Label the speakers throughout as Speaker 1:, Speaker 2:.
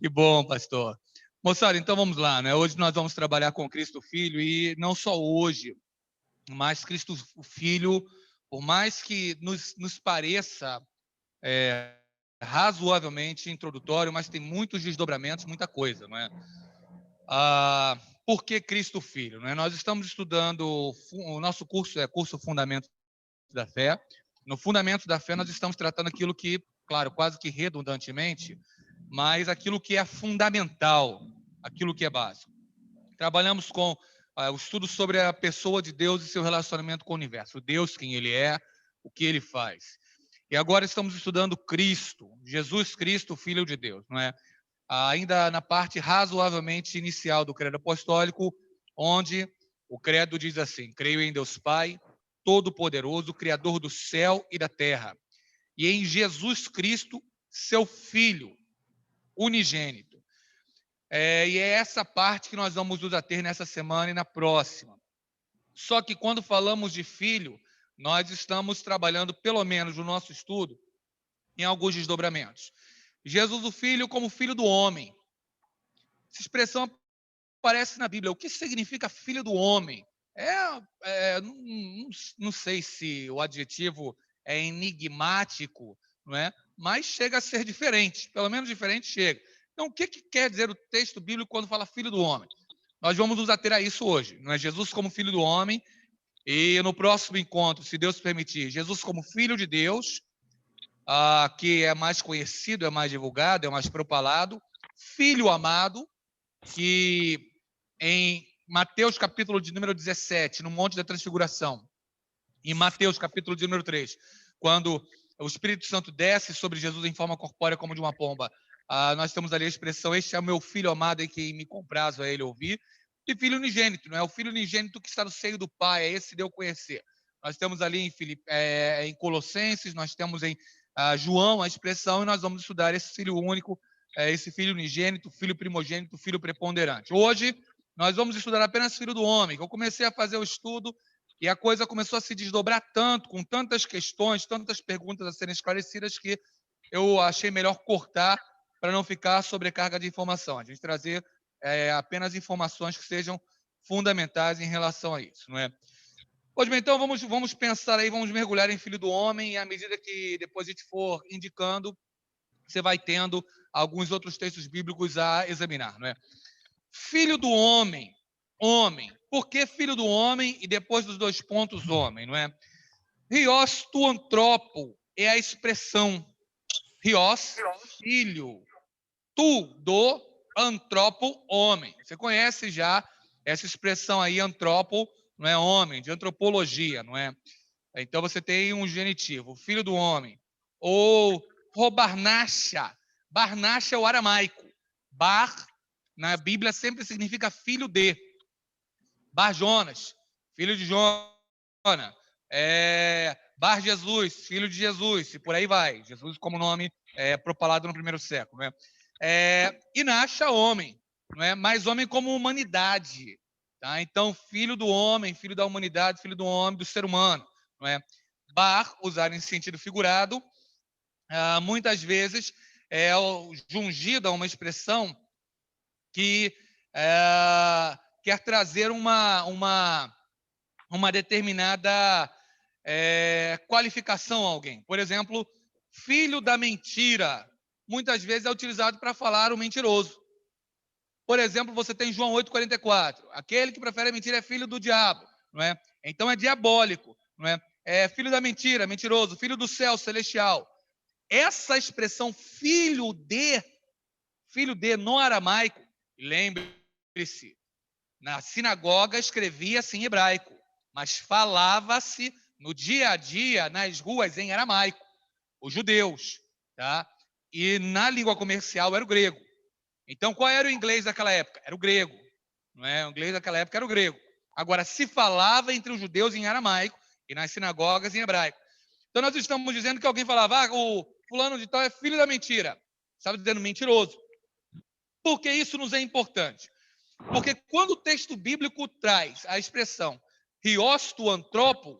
Speaker 1: Que bom, pastor. Moçada, então vamos lá, né? Hoje nós vamos trabalhar com Cristo Filho e não só hoje, mas Cristo Filho, por mais que nos pareça razoavelmente introdutório, mas tem muitos desdobramentos, muita coisa, não é? Por que Cristo Filho? Não é? Nós estamos estudando, o nosso curso é curso Fundamentos da Fé. No Fundamentos da Fé nós estamos tratando aquilo que, claro, quase que redundantemente, mas aquilo que é fundamental, aquilo que é básico. Trabalhamos com o estudo sobre a pessoa de Deus e seu relacionamento com o universo. Deus, quem ele é, o que ele faz. E agora estamos estudando Cristo, Jesus Cristo, Filho de Deus, não é? Ainda na parte razoavelmente inicial do credo apostólico, onde o credo diz assim: creio em Deus Pai, Todo-Poderoso, Criador do céu e da terra, e em Jesus Cristo, seu Filho, unigênito. E é essa parte que nós vamos nos ater nessa semana e na próxima. Só que quando falamos de filho, nós estamos trabalhando, pelo menos no nosso estudo, em alguns desdobramentos. Jesus, o Filho, como filho do homem. Essa expressão aparece na Bíblia. O que significa filho do homem? Não sei se o adjetivo é enigmático, não é? Mas chega a ser diferente. Pelo menos diferente chega. Então, o que quer dizer o texto bíblico quando fala filho do homem? Nós vamos nos ater a isso hoje. Não é Jesus como filho do homem, e no próximo encontro, se Deus permitir, Jesus como filho de Deus, que é mais conhecido, é mais divulgado, é mais propalado, filho amado, que em Mateus capítulo de número 17, no Monte da Transfiguração, em Mateus capítulo de número 3, quando o Espírito Santo desce sobre Jesus em forma corpórea como de uma pomba, nós temos ali a expressão: este é o meu filho amado em quem me comprazo a ele ouvir. E filho unigênito, não é? O filho unigênito que está no seio do Pai, é esse que deu conhecer. Nós temos ali em Colossenses, nós temos em João a expressão, e nós vamos estudar esse filho único, esse filho unigênito, filho primogênito, filho preponderante. Hoje, nós vamos estudar apenas filho do homem. Eu comecei a fazer o estudo e a coisa começou a se desdobrar tanto, com tantas questões, tantas perguntas a serem esclarecidas, que eu achei melhor cortar para não ficar sobrecarga de informação. A gente trazer apenas informações que sejam fundamentais em relação a isso, não é? Pois bem, então vamos pensar aí, vamos mergulhar em Filho do Homem, e à medida que depois a gente for indicando, você vai tendo alguns outros textos bíblicos a examinar, não é? Filho do homem, homem. Por que filho do homem e depois dos dois pontos homem, não é? Rios tu antropo é a expressão. Rios, filho. Tu, do, antropo, homem. Você conhece já essa expressão aí, antropo, não é homem, de antropologia, não é? Então você tem um genitivo, filho do homem. Ou robarnacha. Barnacha é o aramaico. Bar, na Bíblia, sempre significa filho de. Bar Jonas, filho de Jona. Bar Jesus, filho de Jesus, e por aí vai. Jesus como nome propalado no primeiro século. Né? E nasce homem, não é? Mas homem como humanidade. Tá? Então, filho do homem, filho da humanidade, filho do homem, do ser humano. Não é? Bar, usado em sentido figurado, muitas vezes é jungido a uma expressão que quer trazer uma determinada qualificação a alguém. Por exemplo, filho da mentira, muitas vezes é utilizado para falar o mentiroso. Por exemplo, você tem João 8,44. Aquele que prefere a mentira é filho do diabo, não é? Então é diabólico, não é? É filho da mentira, mentiroso, filho do céu, celestial. Essa expressão filho de no aramaico, lembre-se, na sinagoga escrevia-se em hebraico, mas falava-se no dia a dia nas ruas em aramaico, os judeus, tá? E na língua comercial era o grego. Então, qual era o inglês daquela época? Era o grego, não é? O inglês daquela época era o grego. Agora, se falava entre os judeus em aramaico e nas sinagogas em hebraico. Então, nós estamos dizendo que alguém falava, o fulano de tal é filho da mentira. Estava dizendo mentiroso. Por que isso nos é importante? Porque quando o texto bíblico traz a expressão rios tu antropo,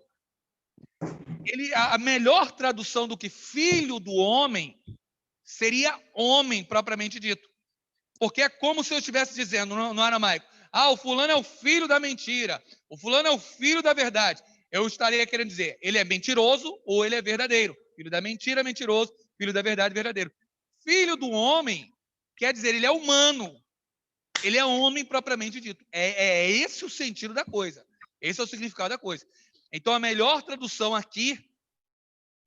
Speaker 1: a melhor tradução do que filho do homem seria homem propriamente dito. Porque é como se eu estivesse dizendo no aramaico, o fulano é o filho da mentira, o fulano é o filho da verdade. Eu estaria querendo dizer, ele é mentiroso ou ele é verdadeiro. Filho da mentira, mentiroso, filho da verdade, verdadeiro. Filho do homem quer dizer, ele é humano. Ele é homem propriamente dito. É esse o sentido da coisa. Esse é o significado da coisa. Então, a melhor tradução aqui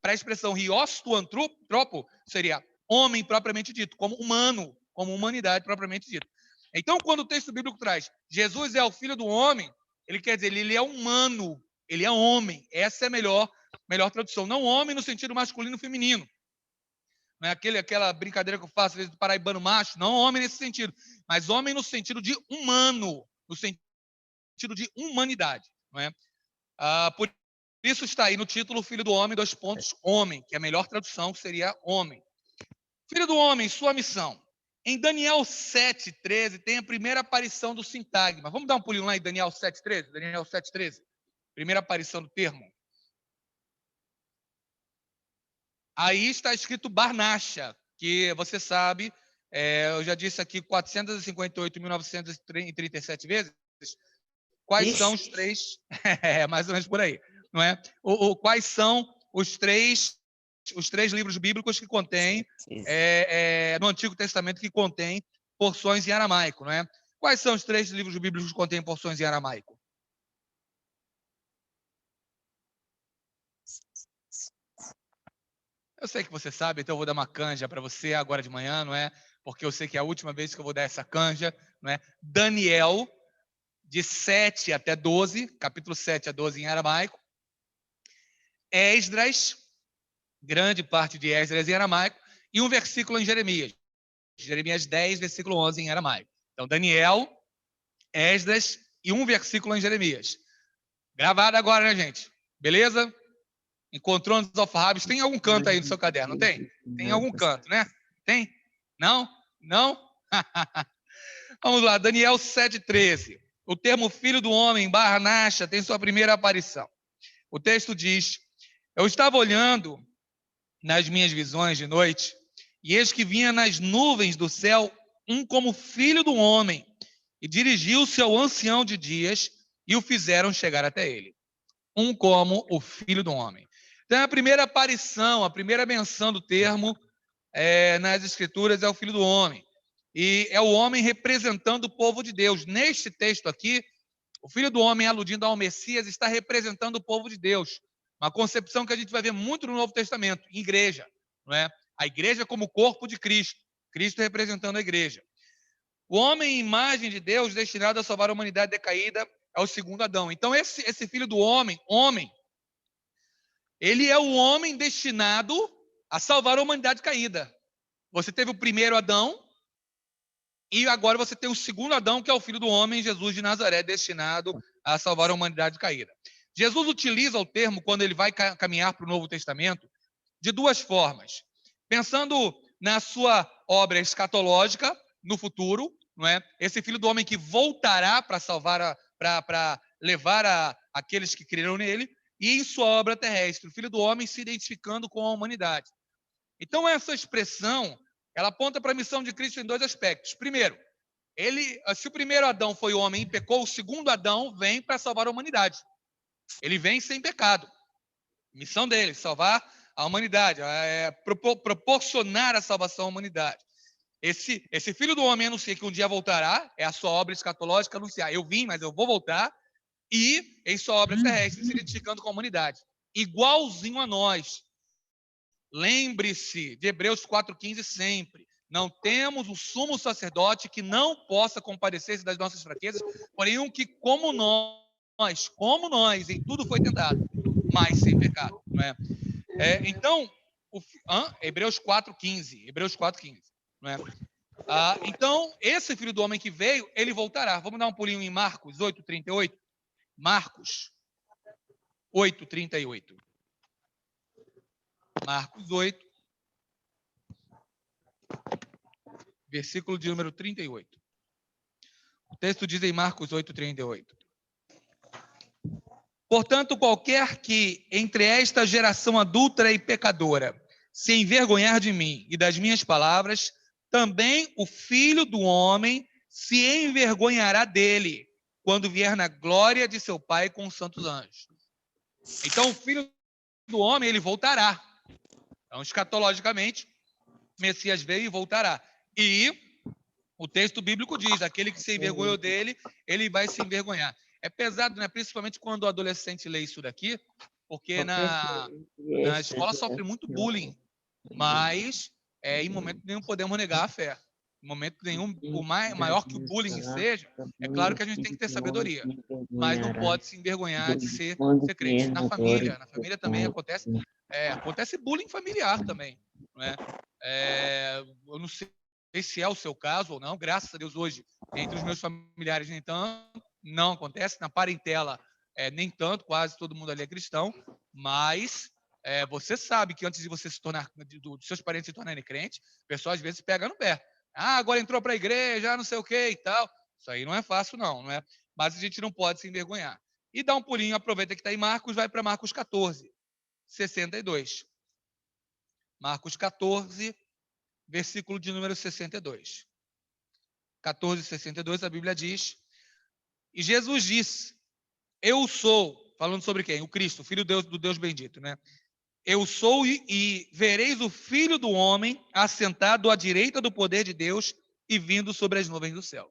Speaker 1: para a expressão hios tu antropo seria homem propriamente dito, como humano, como humanidade propriamente dito. Então, quando o texto bíblico traz Jesus é o filho do homem, ele quer dizer, ele é humano, ele é homem. Essa é a melhor tradução. Não homem no sentido masculino e feminino. Não é aquela brincadeira que eu faço, às vezes, do paraibano macho. Não homem nesse sentido, mas homem no sentido de humano, no sentido de humanidade. Não é? Por isso está aí no título, filho do homem, homem, que é a melhor tradução seria homem. Filho do homem, sua missão. Em Daniel 7,13 tem a primeira aparição do sintagma. Vamos dar um pulinho lá em Daniel 7,13? Daniel 7,13. Primeira aparição do termo. Aí está escrito Barnacha, que você sabe, eu já disse aqui 458.937 vezes. Quais são os três? Mais ou menos por aí, não é? Quais são os três livros bíblicos que contêm no Antigo Testamento que contém porções em aramaico, não é? Quais são os três livros bíblicos que contêm porções em aramaico? Eu sei que você sabe, então eu vou dar uma canja para você agora de manhã, não é? Porque eu sei que é a última vez que eu vou dar essa canja, não é? Daniel, de 7 até 12, capítulo 7 a 12 em aramaico. Esdras, grande parte de Esdras em aramaico, e um versículo em Jeremias. Jeremias 10, versículo 11 em aramaico. Então, Daniel, Esdras e um versículo em Jeremias. Gravado agora, né, gente? Beleza? Encontrou nos alfarrábios. Tem algum canto aí no seu caderno, não tem? Tem algum canto, né? Tem? Não? Não? Vamos lá, Daniel 7,13. O termo filho do homem, Barnacha, tem sua primeira aparição. O texto diz, eu estava olhando nas minhas visões de noite, e eis que vinha nas nuvens do céu um como filho do homem, e dirigiu-se ao ancião de dias, e o fizeram chegar até ele. Um como o filho do homem. Então, a primeira aparição, a primeira menção do termo nas Escrituras é o filho do homem. E é o homem representando o povo de Deus. Neste texto aqui, o filho do homem, aludindo ao Messias, está representando o povo de Deus. Uma concepção que a gente vai ver muito no Novo Testamento, em igreja, não é? A igreja como corpo de Cristo, Cristo representando a igreja. O homem, imagem de Deus, destinado a salvar a humanidade decaída, é o segundo Adão. Então, esse filho do homem, ele é o homem destinado a salvar a humanidade caída. Você teve o primeiro Adão, e agora você tem o segundo Adão, que é o filho do homem, Jesus de Nazaré, destinado a salvar a humanidade caída. Jesus utiliza o termo, quando ele vai caminhar para o Novo Testamento, de duas formas. Pensando na sua obra escatológica, no futuro, não é? Esse filho do homem que voltará para salvar, para levar aqueles que creram nele, e em sua obra terrestre, o filho do homem se identificando com a humanidade. Então, essa expressão, ela aponta para a missão de Cristo em dois aspectos. Primeiro, se o primeiro Adão foi homem e pecou, o segundo Adão vem para salvar a humanidade. Ele vem sem pecado. Missão dele, salvar a humanidade, proporcionar a salvação à humanidade. Esse filho do homem anuncia que um dia voltará, é a sua obra escatológica anunciar, eu vim, mas eu vou voltar, e em sua obra terrestre, se identificando com a humanidade. Igualzinho a nós. Lembre-se de Hebreus 4,15 sempre. Não temos um sumo sacerdote que não possa compadecer-se das nossas fraquezas, porém um que, como nós, em tudo foi tentado, mas sem pecado. Não é? Então, Hebreus 4,15. Não é? Então, esse filho do homem que veio, ele voltará. Vamos dar um pulinho em Marcos 8,38? Marcos 8,38. Marcos 8, versículo de número 38. O texto diz em Marcos 8,38. Portanto, qualquer que entre esta geração adúltera e pecadora se envergonhar de mim e das minhas palavras, também o Filho do Homem se envergonhará dele, quando vier na glória de seu Pai com os santos anjos. Então, o Filho do Homem, ele voltará. Então, escatologicamente, Messias veio e voltará. E o texto bíblico diz, aquele que se envergonhou dele, ele vai se envergonhar. É pesado, né? Principalmente quando o adolescente lê isso daqui, porque na escola sofre muito bullying, mas em momento nenhum podemos negar a fé. Em momento nenhum, por maior que o bullying seja, é claro que a gente tem que ter sabedoria, mas não pode se envergonhar de ser crente. Na família também acontece bullying familiar também, não é? Eu não sei se é o seu caso ou não, graças a Deus hoje, entre os meus familiares nem tanto, não acontece, na parentela nem tanto, quase todo mundo ali é cristão, mas você sabe que antes de você se tornar, dos seus parentes se tornarem crentes, o pessoal às vezes pega no pé. Ah, agora entrou para a igreja, não sei o que e tal. Isso aí não é fácil não é? Mas a gente não pode se envergonhar. E dá um pulinho, aproveita que está em Marcos, vai para Marcos 14, 62. Marcos 14, versículo de número 62. 14, 62, a Bíblia diz: e Jesus disse, eu sou, falando sobre quem? O Cristo, o Filho do Deus bendito, né? Eu sou e vereis o Filho do Homem assentado à direita do poder de Deus e vindo sobre as nuvens do céu.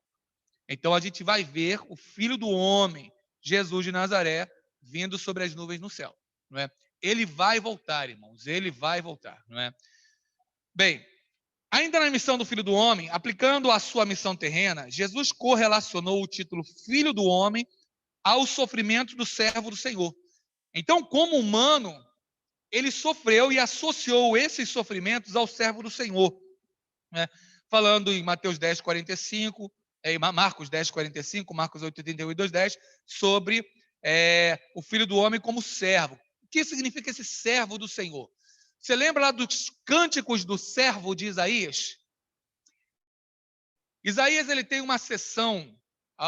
Speaker 1: Então a gente vai ver o Filho do Homem, Jesus de Nazaré, vindo sobre as nuvens no céu, não é? Ele vai voltar, irmãos, ele vai voltar, não é? Bem, ainda na missão do Filho do Homem, aplicando a sua missão terrena, Jesus correlacionou o título Filho do Homem ao sofrimento do servo do Senhor. Então, como humano, ele sofreu e associou esses sofrimentos ao servo do Senhor, né? Falando em Mateus 10, 45, em Marcos 10, 45, Marcos 8, 31 e 2, 10, sobre o Filho do Homem como servo. O que significa esse servo do Senhor? Você lembra lá dos cânticos do servo de Isaías? Isaías ele tem uma seção,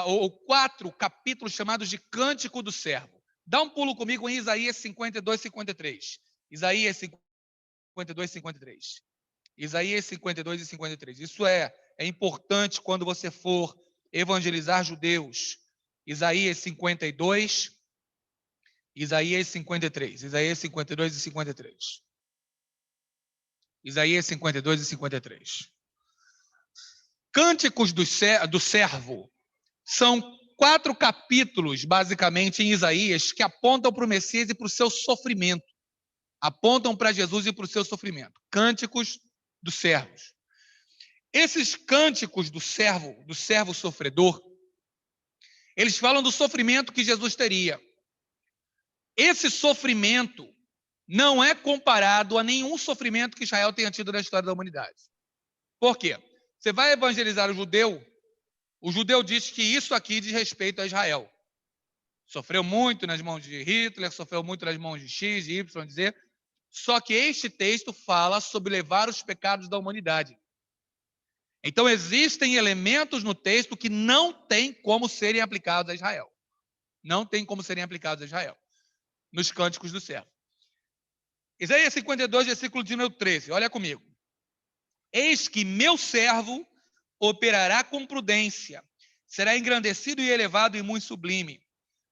Speaker 1: ou 4 capítulos chamados de Cântico do Servo. Dá um pulo comigo em Isaías 52, 53. Isaías 52, 53. Isaías 52 e 53. Isso é importante quando você for evangelizar judeus. Isaías 52, Isaías 53. Isaías 52 e 53. Isaías 52 e 53. Cânticos do servo são 4 capítulos, basicamente, em Isaías, que apontam para o Messias e para o seu sofrimento. Apontam para Jesus e para o seu sofrimento. Cânticos dos servos. Esses cânticos do servo sofredor, eles falam do sofrimento que Jesus teria. Esse sofrimento não é comparado a nenhum sofrimento que Israel tenha tido na história da humanidade. Por quê? Você vai evangelizar o judeu diz que isso aqui diz respeito a Israel. Sofreu muito nas mãos de Hitler, sofreu muito nas mãos de X, de Y, de Z. Só que este texto fala sobre levar os pecados da humanidade. Então, existem elementos no texto que não tem como serem aplicados a Israel. Não tem como serem aplicados a Israel. Nos cânticos do servo. Isaías 52, versículo de número 13. Olha comigo. Eis que meu servo operará com prudência, será engrandecido e elevado e muito sublime.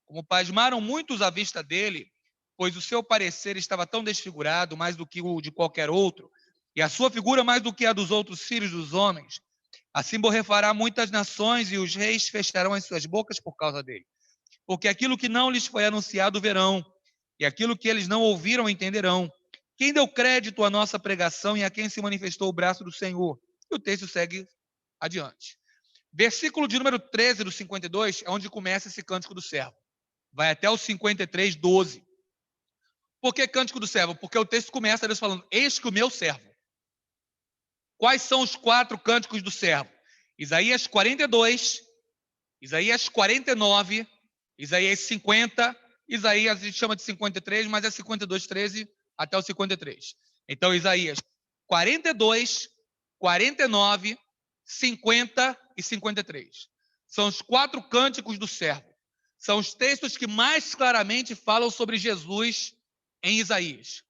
Speaker 1: Como pasmaram muitos à vista dele, pois o seu parecer estava tão desfigurado, mais do que o de qualquer outro, e a sua figura mais do que a dos outros filhos dos homens. Assim borrefará muitas nações, e os reis fecharão as suas bocas por causa dele. Porque aquilo que não lhes foi anunciado verão, e aquilo que eles não ouviram entenderão. Quem deu crédito à nossa pregação e a quem se manifestou o braço do Senhor? E o texto segue adiante. Versículo de número 13 do 52 é onde começa esse cântico do servo. Vai até o 53, 12. Por que cântico do servo? Porque o texto começa Deus falando, eis que o meu servo. Quais são os 4 cânticos do servo? Isaías 42, Isaías 49, Isaías 50, Isaías a gente chama de 53, mas é 52, 13 até o 53. Então, Isaías 42, 49, 50 e 53. São os 4 cânticos do servo. São os textos que mais claramente falam sobre Jesus em Isaías.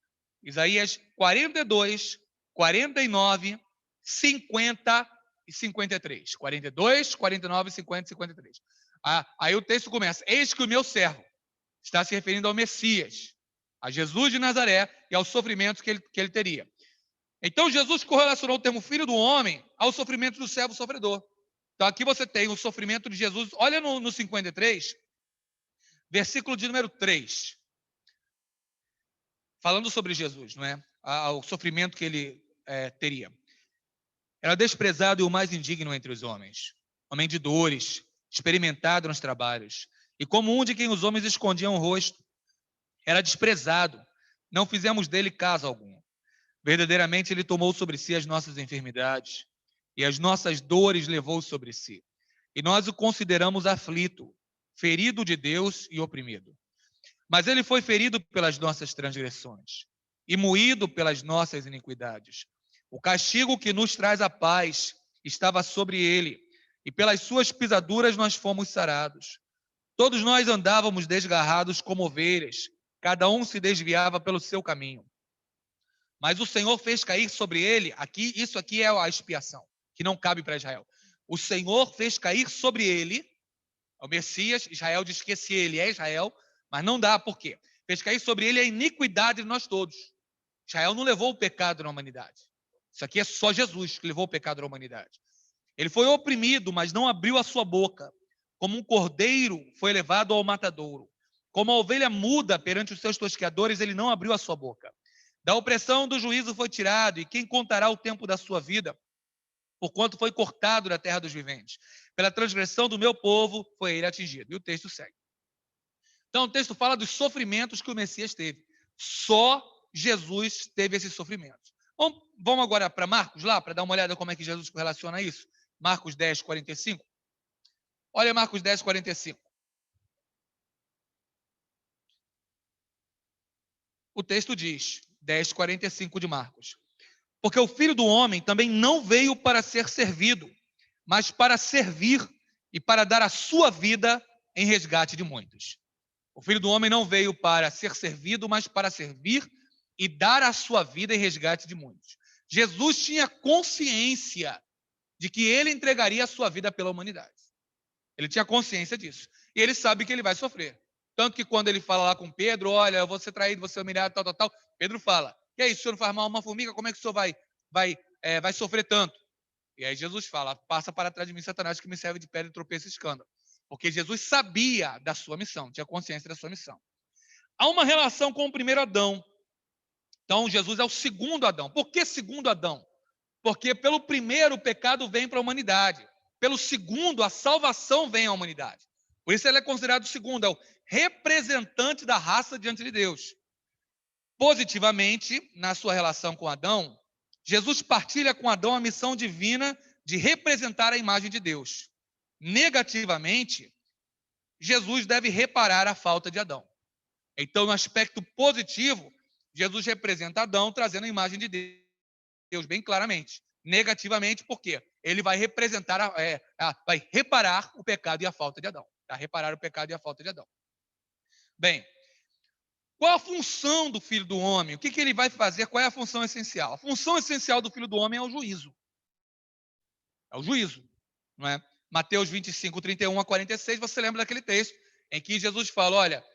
Speaker 1: Isaías 42, 49, 50 e 53. 42, 49, 50 e 53. Aí o texto começa: eis que o meu servo, está se referindo ao Messias, a Jesus de Nazaré e aos sofrimentos que ele teria. Então Jesus correlacionou o termo filho do homem ao sofrimento do servo sofredor. Então aqui você tem o sofrimento de Jesus. Olha no 53, versículo de número 3. Falando sobre Jesus, não é? O sofrimento que ele teria. Era desprezado e o mais indigno entre os homens. Homem de dores, experimentado nos trabalhos. E como um de quem os homens escondiam o rosto. Era desprezado. Não fizemos dele caso algum. Verdadeiramente ele tomou sobre si as nossas enfermidades. E as nossas dores levou sobre si. E nós o consideramos aflito, ferido de Deus e oprimido. Mas ele foi ferido pelas nossas transgressões e moído pelas nossas iniquidades. O castigo que nos traz a paz estava sobre ele, e pelas suas pisaduras nós fomos sarados. Todos nós andávamos desgarrados como ovelhas, cada um se desviava pelo seu caminho. Mas o Senhor fez cair sobre ele, isso aqui é a expiação, que não cabe para Israel. O Senhor fez cair sobre ele, o Messias. Israel diz que esse ele é Israel, mas não dá, por quê? Fez cair sobre ele a iniquidade de nós todos. Israel não levou o pecado na humanidade. Isso aqui é só Jesus que levou o pecado na humanidade. Ele foi oprimido, mas não abriu a sua boca. Como um cordeiro foi levado ao matadouro. Como a ovelha muda perante os seus tosqueadores, ele não abriu a sua boca. Da opressão do juízo foi tirado, e quem contará o tempo da sua vida? Porquanto foi cortado da terra dos viventes. Pela transgressão do meu povo foi ele atingido. E o texto segue. Então o texto fala dos sofrimentos que o Messias teve. Só Jesus teve esses sofrimentos. Vamos agora para Marcos, lá, para dar uma olhada como é que Jesus relaciona isso. Marcos 10, 45. Olha Marcos 10, 45. O texto diz, 10, 45 de Marcos. Porque o Filho do Homem também não veio para ser servido, mas para servir e para dar a sua vida em resgate de muitos. O Filho do Homem não veio para ser servido, mas para servir e dar a sua vida em resgate de muitos. Jesus tinha consciência de que ele entregaria a sua vida pela humanidade. Ele tinha consciência disso. E ele sabe que ele vai sofrer. Tanto que quando ele fala lá com Pedro, olha, eu vou ser traído, vou ser humilhado, tal, tal, tal, Pedro fala, que é isso, o senhor não faz mal a uma formiga, como é que o senhor vai sofrer tanto? E aí Jesus fala, passa para trás de mim, Satanás, que me serve de pedra, tropeço e escândalo. Porque Jesus sabia da sua missão, tinha consciência da sua missão. Há uma relação com o primeiro Adão. Então, Jesus é o segundo Adão. Por que segundo Adão? Porque pelo primeiro o pecado vem para a humanidade. Pelo segundo, a salvação vem à humanidade. Por isso ele é considerado o segundo, é o representante da raça diante de Deus. Positivamente, na sua relação com Adão, Jesus partilha com Adão a missão divina de representar a imagem de Deus. Negativamente, Jesus deve reparar a falta de Adão. Então, no aspecto positivo, Jesus representa Adão, trazendo a imagem de Deus bem claramente. Negativamente, por quê? Ele vai representar, vai reparar o pecado e a falta de Adão. Tá? Reparar o pecado e a falta de Adão. Bem, qual a função do Filho do Homem? O que ele vai fazer? Qual é a função essencial? A função essencial do Filho do Homem é o juízo. É o juízo, não é? Mateus 25, 31 a 46, você lembra daquele texto em que Jesus fala, olha,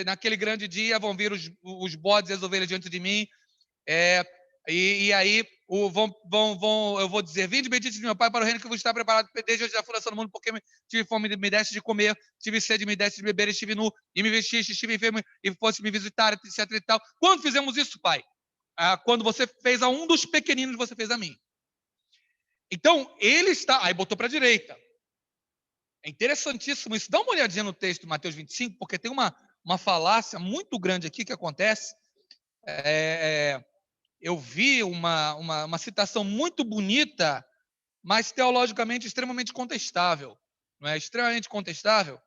Speaker 1: naquele grande dia vão vir os bodes e as ovelhas diante de mim, e aí eu vou dizer, vinde bendito de meu Pai para o reino que vos está preparado desde a fundação do mundo, porque tive fome e me deste de comer, tive sede e me deste de beber, estive nu e me vestiste, estive enfermo e fosse me visitar, etc e tal. Quando fizemos isso, Pai? Quando você fez a um dos pequeninos, você fez a mim. Então, ele está... Aí botou para a direita. É interessantíssimo isso. Dá uma olhadinha no texto de Mateus 25, porque tem uma falácia muito grande aqui que acontece. Eu vi uma citação muito bonita, mas teologicamente extremamente contestável. Não é? Extremamente contestável.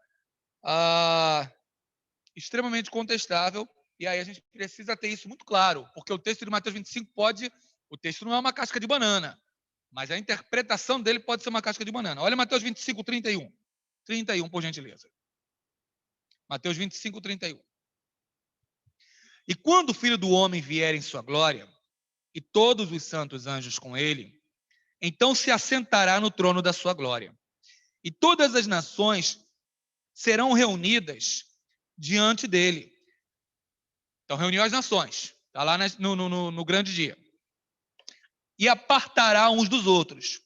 Speaker 1: Extremamente contestável. E aí a gente precisa ter isso muito claro, porque o texto de Mateus 25 pode... O texto não é uma casca de banana, mas a interpretação dele pode ser uma casca de banana. Olha Mateus 25, 31. 31, por gentileza. Mateus 25, 31. E quando o Filho do Homem vier em sua glória, e todos os santos anjos com ele, então se assentará no trono da sua glória. E todas as nações serão reunidas diante dele. Então, reuniu as nações. Está lá no grande dia. E apartará uns dos outros,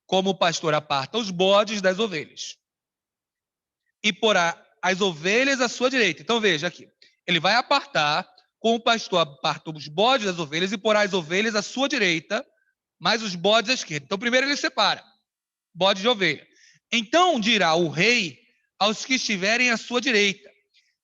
Speaker 1: como o pastor aparta os bodes das ovelhas. E porá as ovelhas à sua direita. Então, veja aqui. Ele vai apartar, como o pastor aparta os bodes das ovelhas, e porá as ovelhas à sua direita, mas os bodes à esquerda. Então, primeiro ele separa bode de ovelha. Então dirá o rei aos que estiverem à sua direita: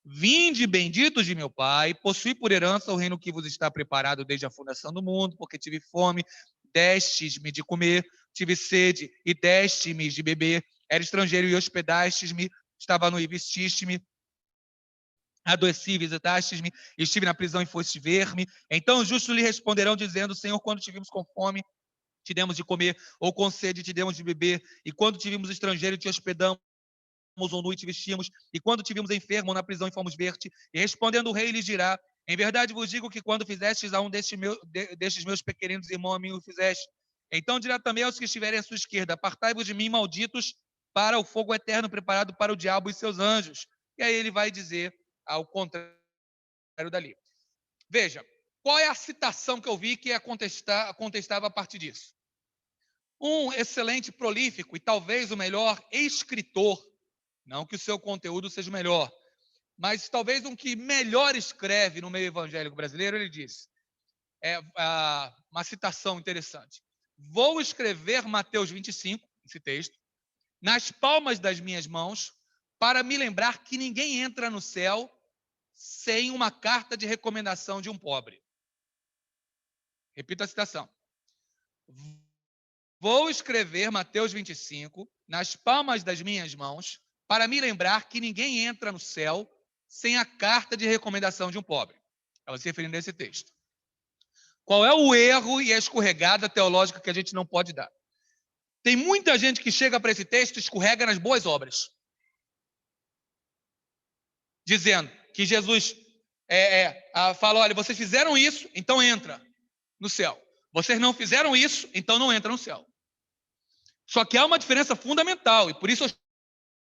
Speaker 1: vinde, benditos de meu Pai, possui por herança o reino que vos está preparado desde a fundação do mundo, porque tive fome, destes-me de comer, tive sede e deste-me de beber, era estrangeiro e hospedastes-me, estava nu e vestiste-me, adoeci e visitastes-me, estive na prisão e foste ver-me. Então os justos lhe responderão, dizendo: Senhor, quando tivemos com fome, te demos de comer, ou com sede te demos de beber, e quando tivemos estrangeiro, te hospedamos, ou nu e te vestimos, e quando tivemos enfermo ou na prisão e fomos ver-te. E respondendo o rei lhes dirá: em verdade vos digo que quando fizestes a um destes meus pequeninos irmãos, a mim o fizeste. Então dirá também aos que estiverem à sua esquerda: apartai-vos de mim, malditos, para o fogo eterno preparado para o diabo e seus anjos. E aí ele vai dizer ao contrário dali. Veja, qual é a citação que eu vi que contestava a partir disso? Um excelente, prolífico e talvez o melhor escritor, não que o seu conteúdo seja o melhor, mas talvez um que melhor escreve no meio evangélico brasileiro, ele disse, uma citação interessante: vou escrever Mateus 25, esse texto, nas palmas das minhas mãos, para me lembrar que ninguém entra no céu sem uma carta de recomendação de um pobre. Repito a citação. Vou escrever Mateus 25 nas palmas das minhas mãos para me lembrar que ninguém entra no céu sem a carta de recomendação de um pobre. Estava se referindo a esse texto. Qual é o erro e a escorregada teológica que a gente não pode dar? Tem muita gente que chega para esse texto e escorrega nas boas obras, dizendo que Jesus fala: olha, vocês fizeram isso, então entra no céu. Vocês não fizeram isso, então não entra no céu. Só que há uma diferença fundamental, e por isso eu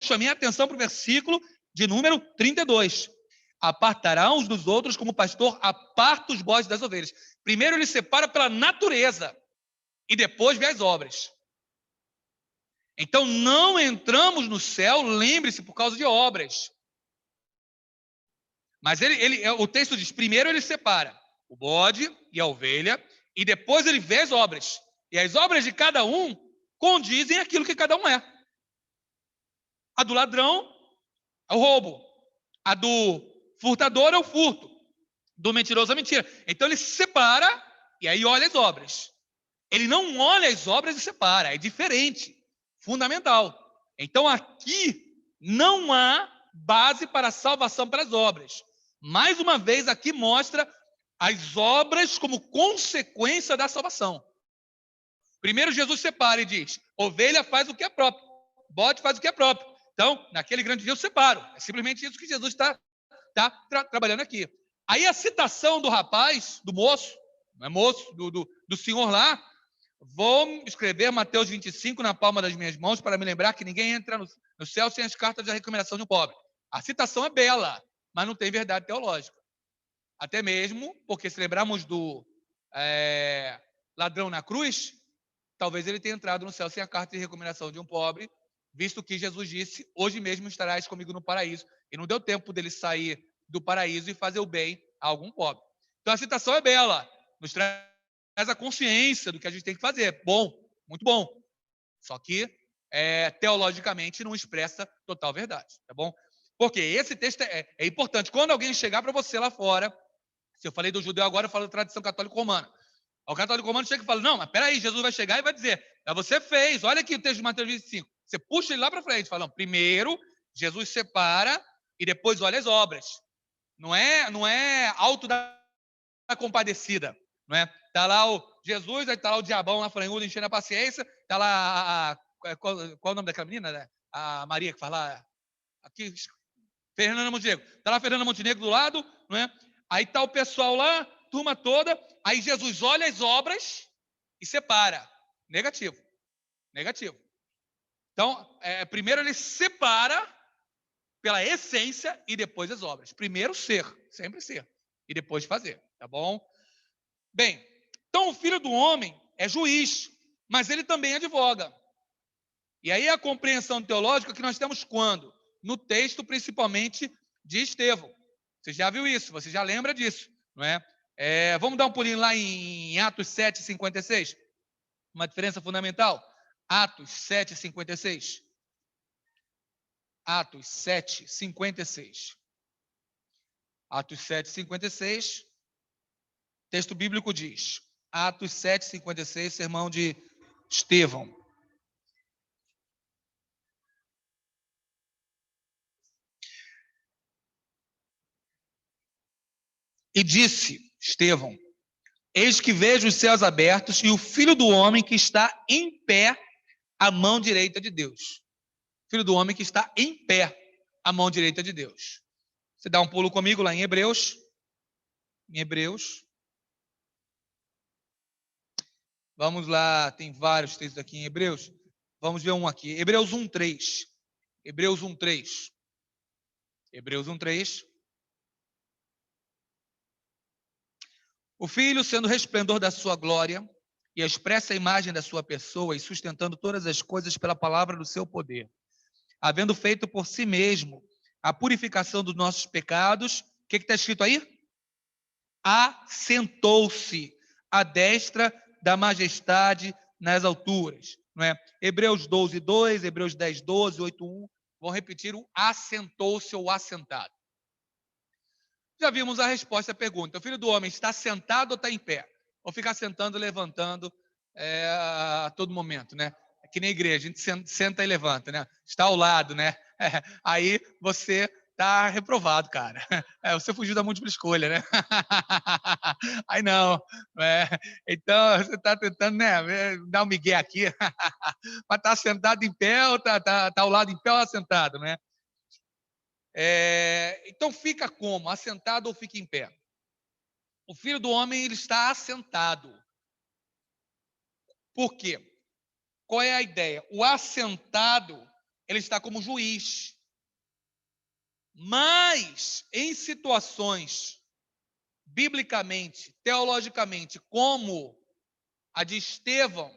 Speaker 1: chamei a atenção para o versículo de número 32. Apartará uns dos outros como o pastor aparta os bodes das ovelhas. Primeiro ele separa pela natureza e depois vê as obras. Então não entramos no céu, lembre-se, por causa de obras. Mas o texto diz, primeiro ele separa o bode e a ovelha e depois ele vê as obras. E as obras de cada um condizem aquilo que cada um é. A do ladrão é o roubo. A do furtador é o furto. Do mentiroso é a mentira. Então ele se separa e aí olha as obras. Ele não olha as obras e separa. É diferente. Fundamental. Então aqui não há base para a salvação pelas obras. Mais uma vez aqui mostra as obras como consequência da salvação. Primeiro Jesus separa e diz: ovelha faz o que é próprio, bode faz o que é próprio. Então, naquele grande dia eu separo. É simplesmente isso que Jesus está trabalhando aqui. Aí a citação do rapaz, do moço, não é moço, do senhor lá: vou escrever Mateus 25 na palma das minhas mãos para me lembrar que ninguém entra no céu sem as cartas de recomendação de um pobre. A citação é bela, mas não tem verdade teológica. Até mesmo porque se lembrarmos do ladrão na cruz, talvez ele tenha entrado no céu sem a carta de recomendação de um pobre, visto que Jesus disse: hoje mesmo estarás comigo no paraíso. E não deu tempo dele sair do paraíso e fazer o bem a algum pobre. Então a citação é bela, nos traz a consciência do que a gente tem que fazer. Bom, muito bom. Só que teologicamente não expressa total verdade, tá bom? Porque esse texto é importante. Quando alguém chegar para você lá fora, se eu falei do judeu agora, eu falo da tradição católica romana. O católico romano chega e fala: não, mas peraí, Jesus vai chegar e vai dizer: você fez, olha aqui o texto de Mateus 25. Você puxa ele lá para frente, fala: não, primeiro Jesus separa e depois olha as obras. Não é alto da compadecida, não é? Tá lá o Jesus, aí tá lá o diabão lá frangudo enchendo a paciência, tá lá qual o nome daquela menina, né? A Maria que fala aqui, Fernanda Montenegro. Tá lá a Fernanda Montenegro do lado, não é? Aí tá o pessoal lá, turma toda, aí Jesus olha as obras e separa. Negativo. Então, primeiro ele separa pela essência e depois as obras. Primeiro ser, sempre ser, e depois fazer, tá bom? Bem, então o Filho do Homem é juiz, mas ele também advoga. E aí a compreensão teológica que nós temos quando? No texto, principalmente, de Estevão. Você já viu isso, você já lembra disso, não é? Vamos dar um pulinho lá em Atos 7:56? Uma diferença fundamental. Atos 7:56. Atos 7:56. Atos 7:56. Texto bíblico diz. Atos 7:56, sermão de Estevão. E disse Estevão: eis que vejo os céus abertos e o Filho do Homem que está em pé à mão direita de Deus. Filho do Homem que está em pé à mão direita de Deus. Você dá um pulo comigo lá em Hebreus. Em Hebreus. Vamos lá, tem vários textos aqui em Hebreus. Vamos ver um aqui. Hebreus 1:3. Hebreus 1:3. Hebreus 1:3. O Filho, sendo o resplendor da sua glória e a expressa imagem da sua pessoa e sustentando todas as coisas pela palavra do seu poder, havendo feito por si mesmo a purificação dos nossos pecados, o que está escrito aí? Assentou-se à destra da majestade nas alturas. Não é? Hebreus 12:2, Hebreus 10:12, 8:1, vão repetir o assentou-se ou assentado. Já vimos a resposta à pergunta. O Filho do Homem está sentado ou está em pé? Ou fica sentando e levantando a todo momento, né? É que nem igreja, a gente senta e levanta, né? Está ao lado, né? Aí você está reprovado, cara. Você fugiu da múltipla escolha, né? Aí não. Então, você está tentando, né, dar um migué aqui. Mas está sentado em pé ou está ao lado em pé ou assentado, né? Então fica como? Assentado ou fica em pé? O Filho do Homem ele está assentado. Por quê? Qual é a ideia? O assentado ele está como juiz. Mas em situações biblicamente, teologicamente, como a de Estevão,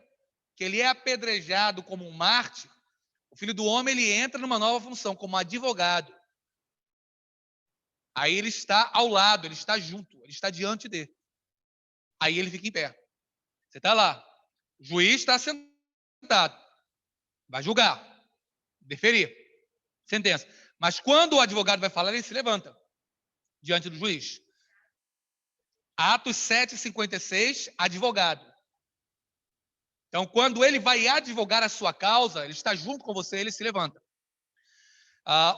Speaker 1: que ele é apedrejado como um mártir, o Filho do Homem ele entra numa nova função como advogado. Aí ele está ao lado, ele está junto, ele está diante dele. Aí ele fica em pé. Você está lá. O juiz está sentado. Vai julgar. Deferir. Sentença. Mas quando o advogado vai falar, ele se levanta diante do juiz. Atos 7:56, advogado. Então, quando ele vai advogar a sua causa, ele está junto com você, ele se levanta.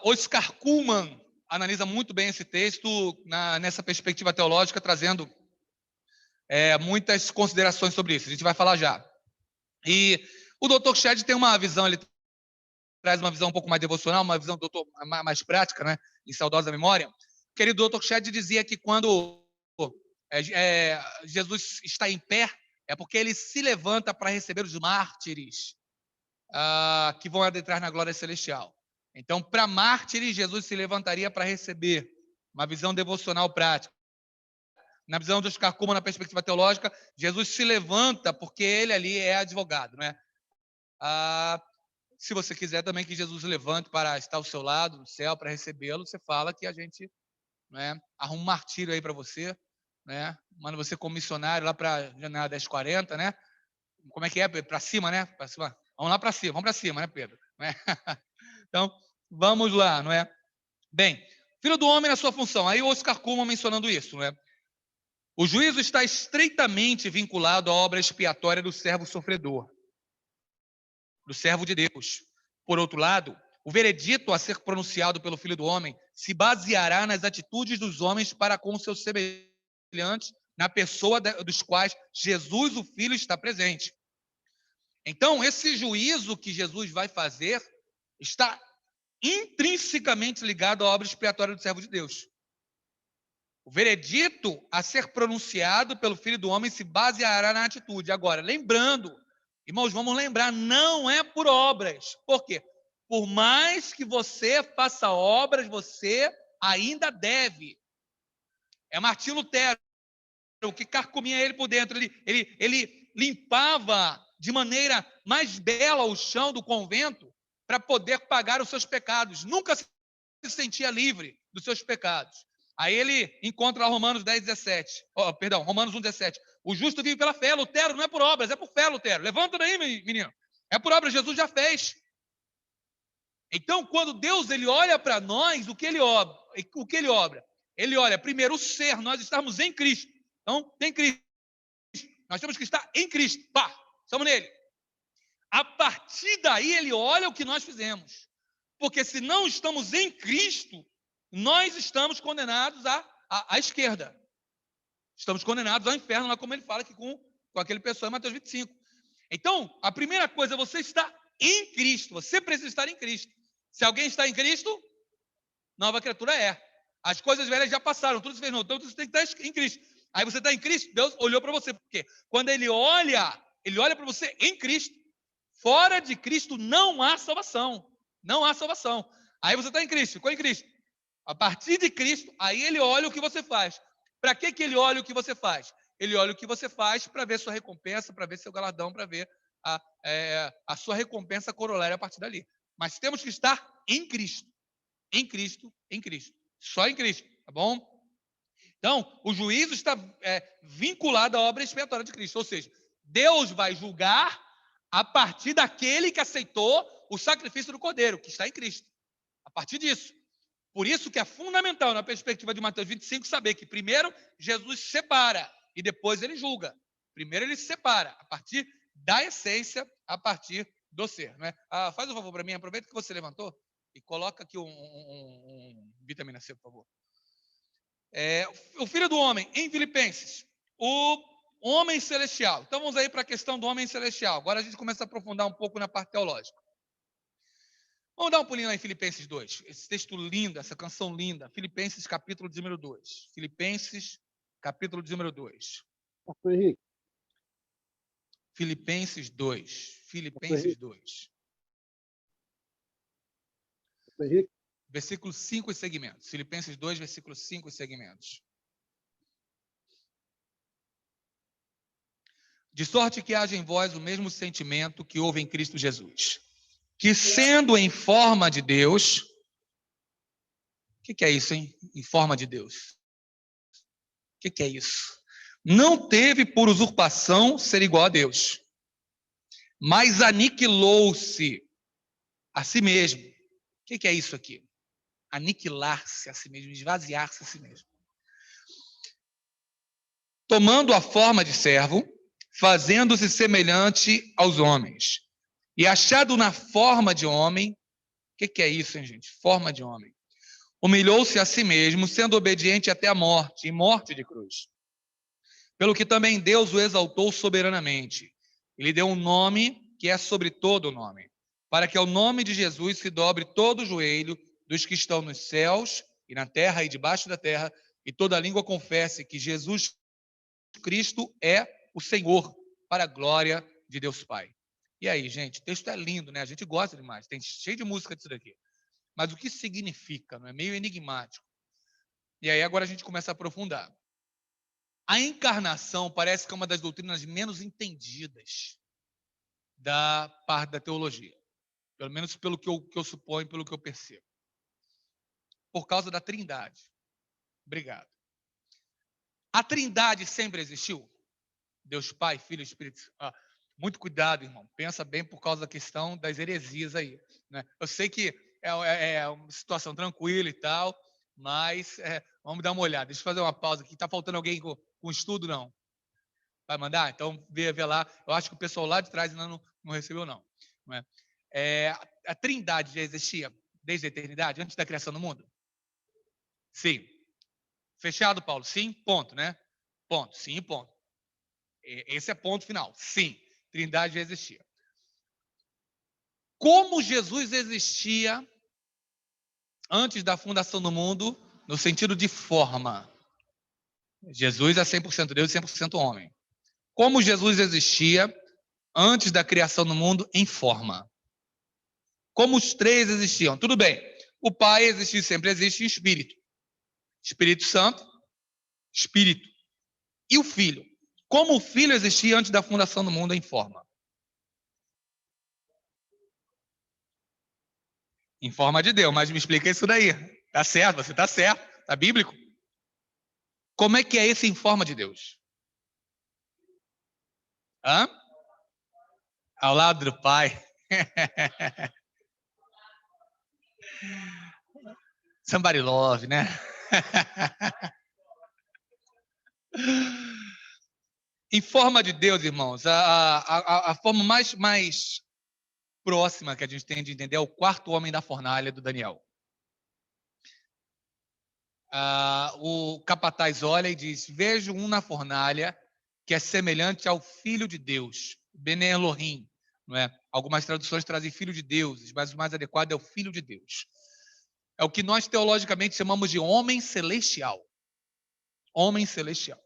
Speaker 1: Oscar Cullmann analisa muito bem esse texto nessa perspectiva teológica, trazendo muitas considerações sobre isso. A gente vai falar já. E o Dr. Shedd tem uma visão, ele traz uma visão um pouco mais devocional, uma visão do doutor mais prática, né, em saudosa memória. O querido Dr. Shedd dizia que quando Jesus está em pé, é porque ele se levanta para receber os mártires que vão adentrar na glória celestial. Então, para mártires, Jesus se levantaria para receber. Uma visão devocional prática. Na visão de Oscar Cullmann, na perspectiva teológica, Jesus se levanta porque ele ali é advogado, né? Se você quiser também que Jesus levante para estar ao seu lado no céu, para recebê-lo, você fala que a gente, né, arruma um martírio aí para você, né? Manda você como missionário lá para Janela 1040, né? Como é que é? Para cima, né? Para cima. Vamos lá para cima, vamos para cima, né, Pedro? Né? Então, vamos lá, não é? Bem, Filho do Homem na sua função. Aí o Oscar Cullmann mencionando isso, não é? O juízo está estreitamente vinculado à obra expiatória do servo sofredor, do servo de Deus. Por outro lado, o veredito a ser pronunciado pelo Filho do Homem se baseará nas atitudes dos homens para com seus semelhantes, na pessoa dos quais Jesus, o Filho, está presente. Então, esse juízo que Jesus vai fazer está intrinsecamente ligado à obra expiatória do servo de Deus. O veredito a ser pronunciado pelo Filho do Homem se baseará na atitude. Agora, lembrando Irmãos, vamos lembrar, não é por obras. Por quê? Por mais que você faça obras, você ainda deve. É Martinho Lutero, o que carcomia ele por dentro. Ele limpava de maneira mais bela o chão do convento para poder pagar os seus pecados. Nunca se sentia livre dos seus pecados. Aí ele encontra lá Romanos 10:17. Romanos 1:17. O justo vive pela fé. Lutero, não é por obras, é por fé, Lutero. Levanta daí, menino. É por obras, Jesus já fez. Então, quando Deus ele olha para nós, o que ele obra? Ele olha primeiro o ser, nós estamos em Cristo. Então, tem Cristo. Nós temos que estar em Cristo. Pá, estamos nele. A partir daí, ele olha o que nós fizemos. Porque se não estamos em Cristo, nós estamos condenados à esquerda. Estamos condenados ao inferno, lá como ele fala aqui com aquele pessoal em Mateus 25. Então, a primeira coisa, você está em Cristo. Você precisa estar em Cristo. Se alguém está em Cristo, nova criatura é. As coisas velhas já passaram, tudo se fez novo. Então, você tem que estar em Cristo. Aí você está em Cristo, Deus olhou para você. Por quê? Quando ele olha para você em Cristo. Fora de Cristo não há salvação. Não há salvação. Aí você está em Cristo, ficou em Cristo. A partir de Cristo, aí ele olha o que você faz. Para que ele olha o que você faz? Ele olha o que você faz para ver sua recompensa, para ver seu galardão, para ver a sua recompensa corolária a partir dali. Mas temos que estar em Cristo. Em Cristo, em Cristo. Só em Cristo, tá bom? Então, o juízo está vinculado à obra expiatória de Cristo. Ou seja, Deus vai julgar a partir daquele que aceitou o sacrifício do Cordeiro, que está em Cristo. A partir disso. Por isso que é fundamental, na perspectiva de Mateus 25, saber que primeiro Jesus separa e depois ele julga. Primeiro ele separa, a partir da essência, a partir do ser. Né? Faz um favor para mim, aproveita que você levantou e coloca aqui um vitamina C, por favor. O Filho do Homem, em Filipenses, o homem celestial. Então vamos aí para a questão do homem celestial. Agora a gente começa a aprofundar um pouco na parte teológica. Vamos dar um pulinho lá em Filipenses 2. Esse texto lindo, essa canção linda. Filipenses, capítulo de número 2. Filipenses, capítulo de número 2.
Speaker 2: Pastor Henrique.
Speaker 1: Filipenses 2. Filipenses 2.
Speaker 2: Pastor Henrique.
Speaker 1: Versículo 5 e segmentos. Filipenses 2, versículo 5 e segmentos. De sorte que haja em vós o mesmo sentimento que houve em Cristo Jesus, que sendo em forma de Deus, o que é isso, hein? Em forma de Deus. O que é isso? Não teve por usurpação ser igual a Deus, mas aniquilou-se a si mesmo. O que é isso aqui? Aniquilar-se a si mesmo, esvaziar-se a si mesmo. Tomando a forma de servo, fazendo-se semelhante aos homens. E achado na forma de homem, o que é isso, hein, gente? Forma de homem. Humilhou-se a si mesmo, sendo obediente até a morte, e morte de cruz. Pelo que também Deus o exaltou soberanamente. E lhe deu um nome que é sobre todo o nome, para que ao nome de Jesus se dobre todo o joelho dos que estão nos céus e na terra e debaixo da terra, e toda língua confesse que Jesus Cristo é o Senhor, para a glória de Deus Pai. E aí, gente, o texto é lindo, né? A gente gosta demais, tem cheio de música disso daqui. Mas o que significa? Não é meio enigmático. E aí agora a gente começa a aprofundar. A encarnação parece que é uma das doutrinas menos entendidas da parte da teologia. Pelo menos pelo que eu suponho, pelo que eu percebo. Por causa da Trindade. Obrigado. A Trindade sempre existiu? Deus Pai, Filho e Espírito Santo. Muito cuidado, irmão. Pensa bem por causa da questão das heresias aí. Né? Eu sei que é uma situação tranquila e tal, mas vamos dar uma olhada. Deixa eu fazer uma pausa aqui. Está faltando alguém com estudo, não? Vai mandar? Então, vê lá. Eu acho que o pessoal lá de trás ainda não recebeu, não. A Trindade já existia desde a eternidade, antes da criação do mundo? Sim. Fechado, Paulo? Sim, ponto, né? Ponto. Sim, ponto. Esse é ponto final. Sim, Trindade já existia. Como Jesus existia antes da fundação do mundo, no sentido de forma? Jesus é 100% Deus e 100% homem. Como Jesus existia antes da criação do mundo em forma. Como os três existiam. Tudo bem. O Pai existe, sempre existe em espírito. Espírito Santo, Espírito. E o Filho? Como o Filho existia antes da fundação do mundo em forma? Em forma de Deus, mas me explica isso daí. Tá certo, você tá certo. Tá bíblico? Como é que é esse em forma de Deus? Hã? Ao lado do Pai. Somebody love, né? Em forma de Deus, irmãos, a forma mais próxima que a gente tem de entender é o quarto homem da fornalha do Daniel. O capataz olha e diz: vejo um na fornalha que é semelhante ao Filho de Deus, Bene Elohim, não é? Algumas traduções trazem Filho de Deus, mas o mais adequado é o Filho de Deus. É o que nós teologicamente chamamos de homem celestial. Homem celestial.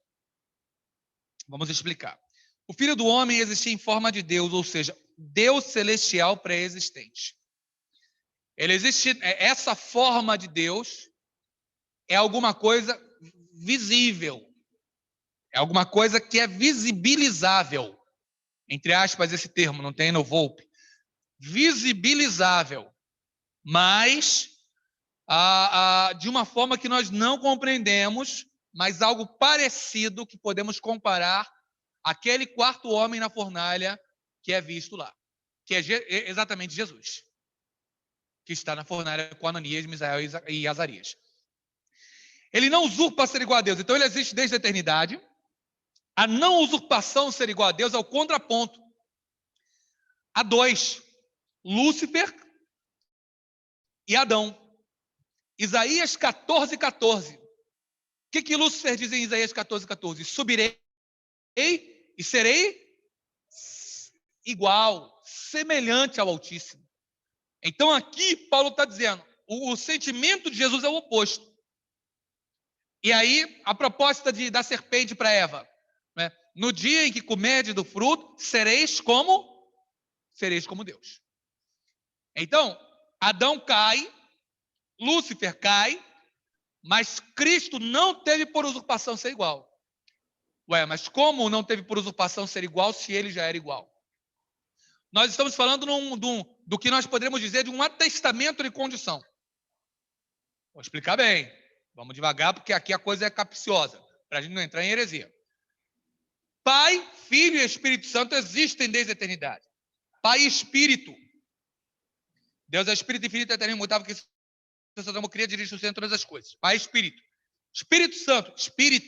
Speaker 1: Vamos explicar. O Filho do Homem existia em forma de Deus, ou seja, Deus celestial pré-existente. Ele existe, essa forma de Deus é alguma coisa visível. É alguma coisa que é visibilizável. Entre aspas, esse termo, não tem no Volpe. Visibilizável. Mas de uma forma que nós não compreendemos, mas algo parecido que podemos comparar àquele quarto homem na fornalha que é visto lá. Que é exatamente Jesus. Que está na fornalha com Ananias, Misael e Azarias. Ele não usurpa ser igual a Deus. Então ele existe desde a eternidade. A não usurpação ser igual a Deus é o contraponto. Há dois: Lúcifer e Adão. Isaías 14:14. O que Lúcifer diz em Isaías 14:14? Subirei e serei igual, semelhante ao Altíssimo. Então aqui Paulo está dizendo, o sentimento de Jesus é o oposto. E aí a proposta da serpente para Eva, né? No dia em que comerdes do fruto, sereis como Deus. Então, Adão cai, Lúcifer cai, mas Cristo não teve por usurpação ser igual. Ué, mas como não teve por usurpação ser igual se ele já era igual? Nós estamos falando do que nós poderíamos dizer de um atestamento de condição. Vou explicar bem. Vamos devagar, porque aqui a coisa é capciosa, para a gente não entrar em heresia. Pai, Filho e Espírito Santo existem desde a eternidade. Pai e Espírito. Deus é Espírito infinito, eterno e imutável, que Sodoma cria, dirige o centro de todas as coisas. Pai e Espírito. Espírito Santo, Espírito.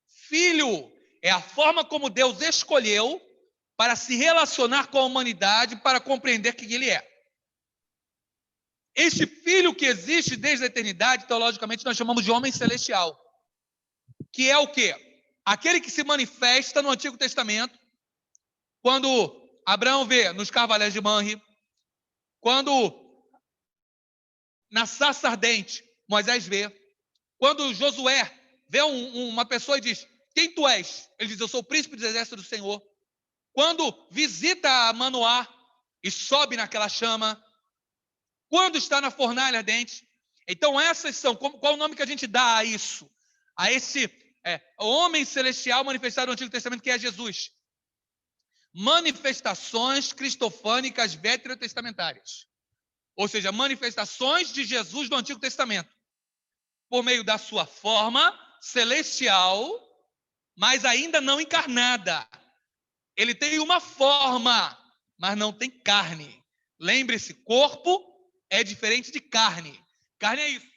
Speaker 1: Filho é a forma como Deus escolheu para se relacionar com a humanidade, para compreender quem ele é. Este Filho que existe desde a eternidade, teologicamente, nós chamamos de homem celestial. Que é o quê? Aquele que se manifesta no Antigo Testamento, quando Abraão vê nos carvalhais de Manre, quando na sarça ardente Moisés vê, quando Josué vê uma pessoa e diz: quem tu és? Ele diz: eu sou o príncipe dos exércitos do Senhor. Quando visita Manoá e sobe naquela chama, quando está na fornalha ardente. Então essas são, qual o nome que a gente dá a isso? A esse homem celestial manifestado no Antigo Testamento, que é Jesus. Manifestações cristofânicas veterotestamentárias. Ou seja, manifestações de Jesus no Antigo Testamento. Por meio da sua forma celestial, mas ainda não encarnada. Ele tem uma forma, mas não tem carne. Lembre-se, corpo é diferente de carne. Carne é isso.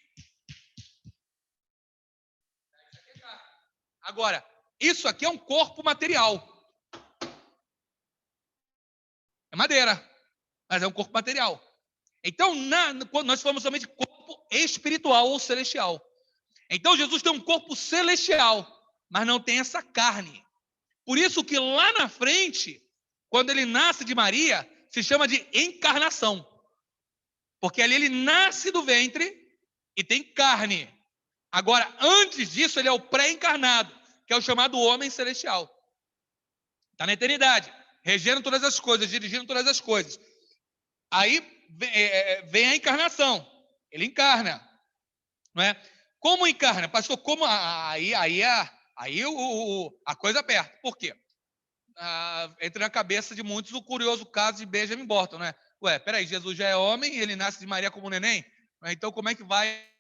Speaker 1: Agora, isso aqui é um corpo material. É madeira, mas é um corpo material. Então, quando nós falamos somente de corpo espiritual ou celestial. Então, Jesus tem um corpo celestial, mas não tem essa carne. Por isso que lá na frente, quando ele nasce de Maria, se chama de encarnação. Porque ali ele nasce do ventre e tem carne. Agora, antes disso, ele é o pré-encarnado, que é o chamado homem celestial. Está na eternidade. regendo todas as coisas, dirigindo todas as coisas. Aí vem a encarnação. Ele encarna, não é? Como encarna? Pastor, como aí a coisa aperta. Por quê? Entra na cabeça de muitos o curioso caso de Benjamin Button, né? Ué, peraí, Jesus já é homem, ele nasce de Maria como neném? Então, como é que vai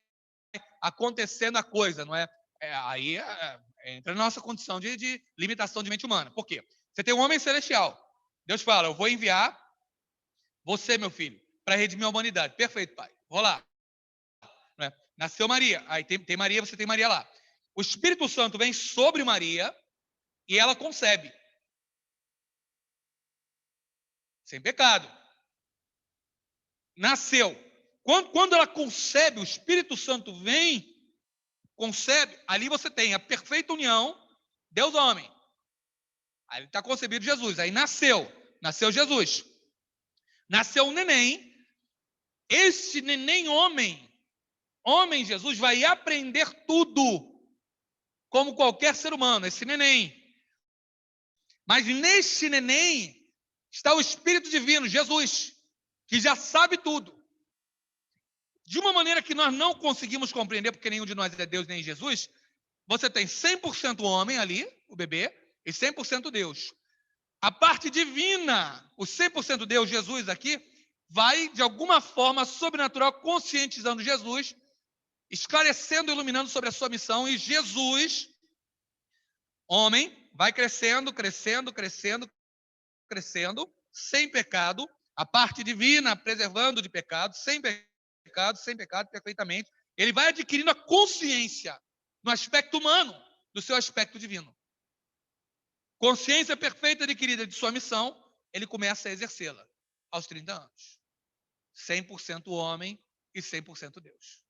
Speaker 1: acontecendo a coisa, não é? Aí entra na nossa condição de limitação de mente humana. Por quê? Você tem um homem celestial. Deus fala, eu vou enviar você, meu filho, para redimir a humanidade. Perfeito, pai. Vou lá. Não é? Nasceu Maria. Aí tem Maria, você tem Maria lá. O Espírito Santo vem sobre Maria e ela concebe. Sem pecado. Nasceu. Quando ela concebe, o Espírito Santo vem, concebe, ali você tem a perfeita união, Deus-homem. Aí está concebido Jesus. Aí nasceu Jesus. Nasceu um neném. Esse neném homem Jesus, vai aprender tudo, como qualquer ser humano, esse neném. Mas nesse neném está o Espírito Divino, Jesus, que já sabe tudo. De uma maneira que nós não conseguimos compreender, porque nenhum de nós é Deus nem Jesus, você tem 100% homem ali, o bebê, e 100% Deus. A parte divina, o 100% Deus, Jesus aqui, vai, de alguma forma sobrenatural, conscientizando Jesus, esclarecendo e iluminando sobre a sua missão, e Jesus, homem, vai crescendo, sem pecado, a parte divina preservando de pecado, sem pecado, perfeitamente. Ele vai adquirindo a consciência no aspecto humano do seu aspecto divino. Consciência perfeita adquirida de sua missão, ele começa a exercê-la aos 30 anos. 100% homem e 100% Deus.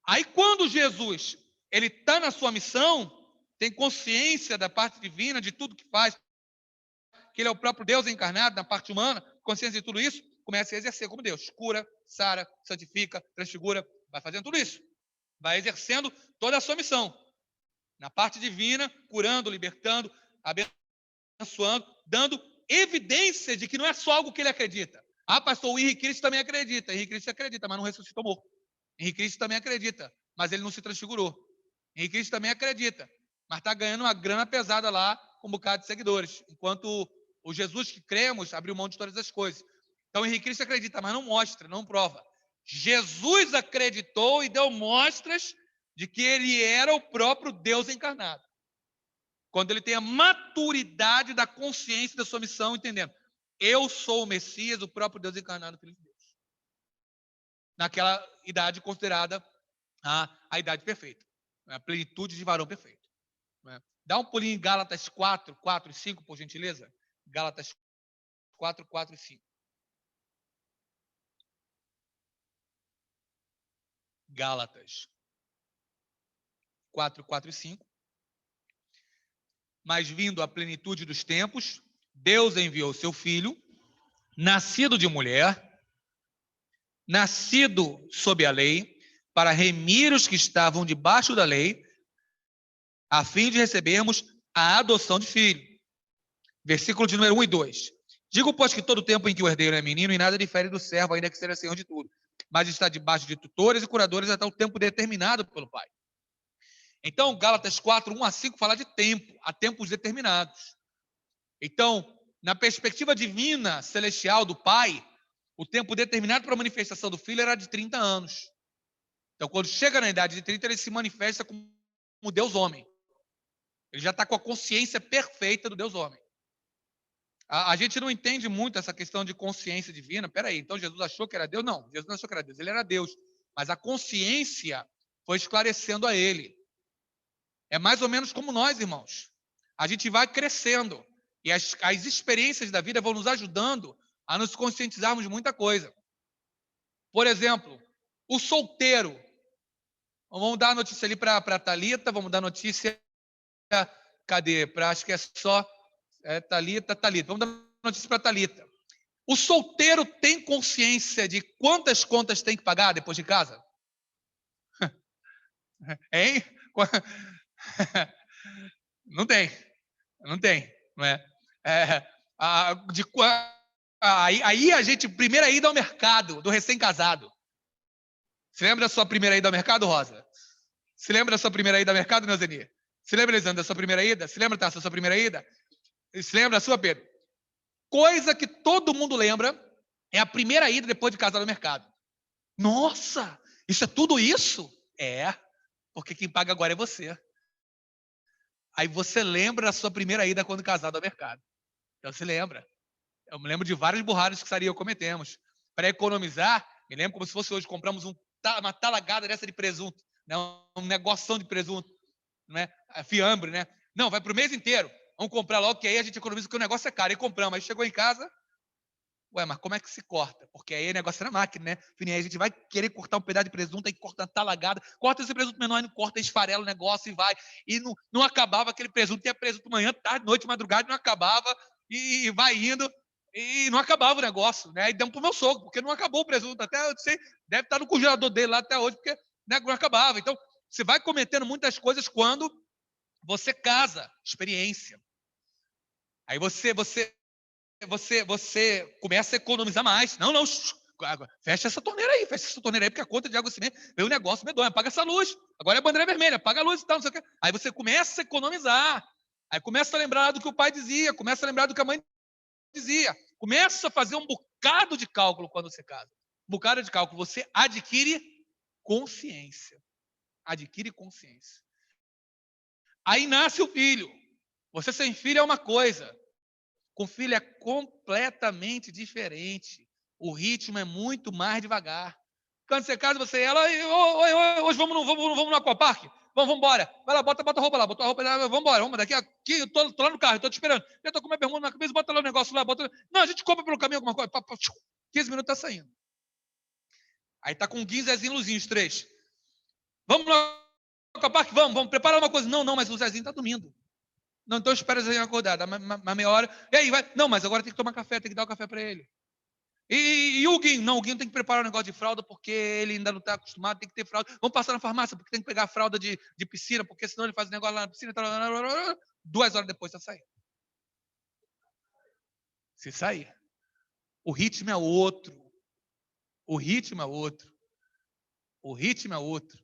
Speaker 1: Aí quando Jesus ele está na sua missão, tem consciência da parte divina, de tudo que faz, que ele é o próprio Deus encarnado na parte humana, consciência de tudo isso, começa a exercer como Deus. Cura, sara, santifica, transfigura, vai fazendo tudo isso. Vai exercendo toda a sua missão. Na parte divina, curando, libertando, abençoando, dando evidência de que não é só algo que ele acredita. Ah, pastor, o Henrique Cristo também acredita. Henrique Cristo acredita, mas não ressuscitou morto. Henrique Cristo também acredita, mas ele não se transfigurou. Henrique Cristo também acredita, mas está ganhando uma grana pesada lá com um bocado de seguidores. Enquanto o Jesus que cremos abriu mão de todas as coisas. Então, Henrique Cristo acredita, mas não mostra, não prova. Jesus acreditou e deu mostras de que ele era o próprio Deus encarnado. Quando ele tem a maturidade da consciência da sua missão, entendendo, eu sou o Messias, o próprio Deus encarnado, Filho de Deus. Naquela idade considerada a idade perfeita, a plenitude de varão perfeito. Dá um pulinho em Gálatas 4, 4 e 5, por gentileza. Gálatas 4, 4 e 5. Gálatas 4, 4 e 5. Mas vindo a plenitude dos tempos, Deus enviou seu Filho, nascido de mulher, nascido sob a lei, para remir os que estavam debaixo da lei, a fim de recebermos a adoção de filho. Versículo de número 1 e 2. Digo, pois, que todo tempo em que o herdeiro é menino, e nada difere do servo, ainda que seja senhor de tudo, mas está debaixo de tutores e curadores até o tempo determinado pelo Pai. Então, Gálatas 4, 1 a 5 fala de tempo, há tempos determinados. Então, na perspectiva divina, celestial do Pai, o tempo determinado para a manifestação do Filho era de 30 anos. Então, quando chega na idade de 30, ele se manifesta como Deus homem. Ele já está com a consciência perfeita do Deus homem. A gente não entende muito essa questão de consciência divina. Peraí, então Jesus achou que era Deus? Não, Jesus não achou que era Deus, ele era Deus. Mas a consciência foi esclarecendo a ele. É mais ou menos como nós, irmãos. A gente vai crescendo e as experiências da vida vão nos ajudando a nos conscientizarmos de muita coisa. Por exemplo, o solteiro. Vamos dar a notícia ali para a Thalita, vamos dar notícia... Cadê? Acho que é só... Thalita. Vamos dar notícia para a Thalita. O solteiro tem consciência de quantas contas tem que pagar depois de casa? Hein? Não tem, não é? Aí a gente, primeira ida ao mercado, do recém-casado. Se lembra da sua primeira ida ao mercado, Rosa? Se lembra da sua primeira ida ao mercado, Neuzeni? Se lembra, Elisandro, da sua primeira ida? Se lembra, Tasso, da sua primeira ida? Se lembra da sua, Pedro? Coisa que todo mundo lembra é a primeira ida depois de casar no mercado. Nossa, isso é tudo isso? É, porque quem paga agora é você. Aí você lembra da sua primeira ida quando casado ao mercado. Então você lembra. Eu me lembro de várias burradas que Sara e eu cometemos. Para economizar, me lembro como se fosse hoje, compramos uma talagada dessa de presunto, né? Um negoção de presunto, né? Fiambre, né? Não, vai para o mês inteiro. Vamos comprar logo, que aí a gente economiza, porque o negócio é caro. Aí compramos, aí chegou em casa, mas como é que se corta? Porque aí o negócio é na máquina, né? Aí a gente vai querer cortar um pedaço de presunto, aí corta uma talagada, corta esse presunto menor, não corta, esfarela o negócio e vai. E não acabava aquele presunto, tinha presunto manhã, tarde, noite, madrugada, não acabava, e vai indo, e não acabava o negócio, né? E demos pro meu sogro, porque não acabou o presunto, até eu sei, deve estar no congelador dele lá até hoje, porque né, não acabava. Então, você vai cometendo muitas coisas quando você casa, experiência. Aí você começa a economizar mais. Não, fecha essa torneira aí, porque a conta de água cimento veio um negócio medonho, apaga essa luz. Agora é a bandeira vermelha, apaga a luz e tal, não sei o quê. Aí você começa a economizar. Aí começa a lembrar do que o pai dizia, começa a lembrar do que a mãe dizia. Começa a fazer um bocado de cálculo quando você casa. Um bocado de cálculo. Você adquire consciência. Adquire consciência. Aí nasce o filho. Você sem filho é uma coisa. Com filho é completamente diferente. O ritmo é muito mais devagar. Quando você casa, você e ela, hoje vamos no aquapark? Vamos embora. Vai lá, bota a roupa lá, botou a roupa lá, vamos embora. Daqui aqui, eu tô lá no carro, tô te esperando. Eu tô com minha bermuda na cabeça, bota lá o negócio lá, bota. Não, a gente compra pelo caminho alguma coisa. 15 minutos tá saindo. Aí tá com 15 Zezinho e Luzinho, os três. Vamos no aquapark? Vamos, prepara uma coisa. Não, mas o Zezinho tá dormindo. Não, então espera o Zezinho acordar, dá uma meia hora. E aí, vai. Não, mas agora tem que tomar café, tem que dar o café para ele. E o Guinho? Não, o Guinho tem que preparar um negócio de fralda, porque ele ainda não está acostumado, tem que ter fralda. Vamos passar na farmácia, porque tem que pegar a fralda de piscina, porque senão ele faz o negócio lá na piscina. 2 horas depois você sair. Se sair. O ritmo é outro. O ritmo é outro. O ritmo é outro.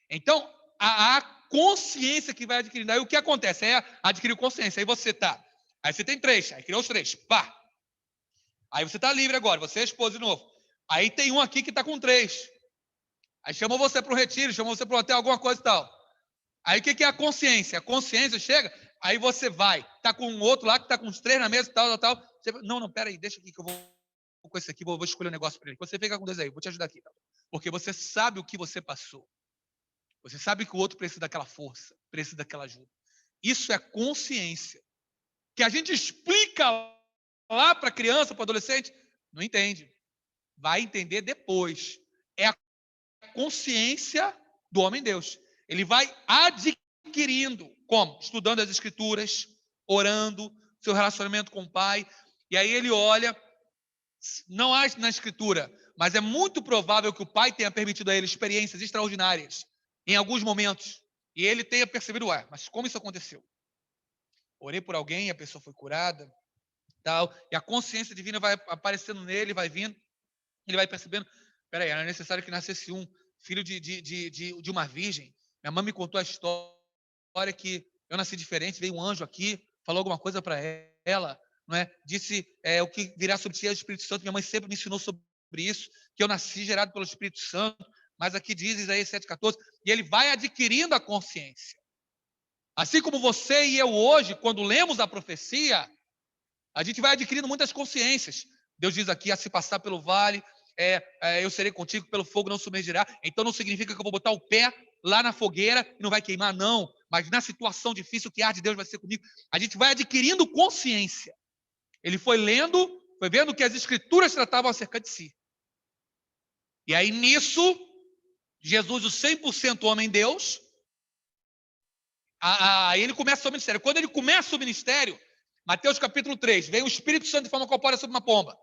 Speaker 1: Então, a consciência que vai adquirindo. Aí o que acontece? É adquirir consciência. Aí você tá. Aí você tem 3, aí criou os 3. Pá! Aí você está livre agora, você é esposa de novo. Aí tem um aqui que está com 3. Aí chamou você para um retiro, chamou você para um hotel, alguma coisa e tal. Aí o que é a consciência? A consciência chega, aí você vai. Está com um outro lá que está com uns 3 na mesa e tal. Você, não, peraí, deixa aqui que eu vou com esse aqui, vou escolher um negócio para ele. Você fica com 2 aí, vou te ajudar aqui. Porque você sabe o que você passou. Você sabe que o outro precisa daquela força, precisa daquela ajuda. Isso é consciência. Que a gente explica lá para a criança, para o adolescente, não entende. Vai entender depois. É a consciência do homem-deus. Ele vai adquirindo. Como? Estudando as escrituras, orando, seu relacionamento com o pai. E aí ele olha, não há na escritura, mas é muito provável que o pai tenha permitido a ele experiências extraordinárias em alguns momentos. E ele tenha percebido, mas como isso aconteceu? Orei por alguém, a pessoa foi curada, tal, e a consciência divina vai aparecendo nele, vai vindo, ele vai percebendo, peraí, era necessário que nascesse um filho de uma virgem. Minha mãe me contou a história que eu nasci diferente, veio um anjo aqui, falou alguma coisa para ela, não é? Disse o que virá sobre ti é o Espírito Santo. Minha mãe sempre me ensinou sobre isso, que eu nasci gerado pelo Espírito Santo, mas aqui diz Isaías 7,14, e ele vai adquirindo a consciência. Assim como você e eu hoje, quando lemos a profecia, a gente vai adquirindo muitas consciências. Deus diz aqui, a se passar pelo vale, eu serei contigo, pelo fogo não submergirá. Então não significa que eu vou botar o pé lá na fogueira e não vai queimar, não. Mas na situação difícil que arde, Deus vai ser comigo. A gente vai adquirindo consciência. Ele foi lendo, foi vendo que as escrituras tratavam acerca de si. E aí nisso, Jesus, o 100% homem-deus, aí ele começa o seu ministério. Quando ele começa o ministério, Mateus capítulo 3, vem o Espírito Santo de forma corpórea sobre uma pomba.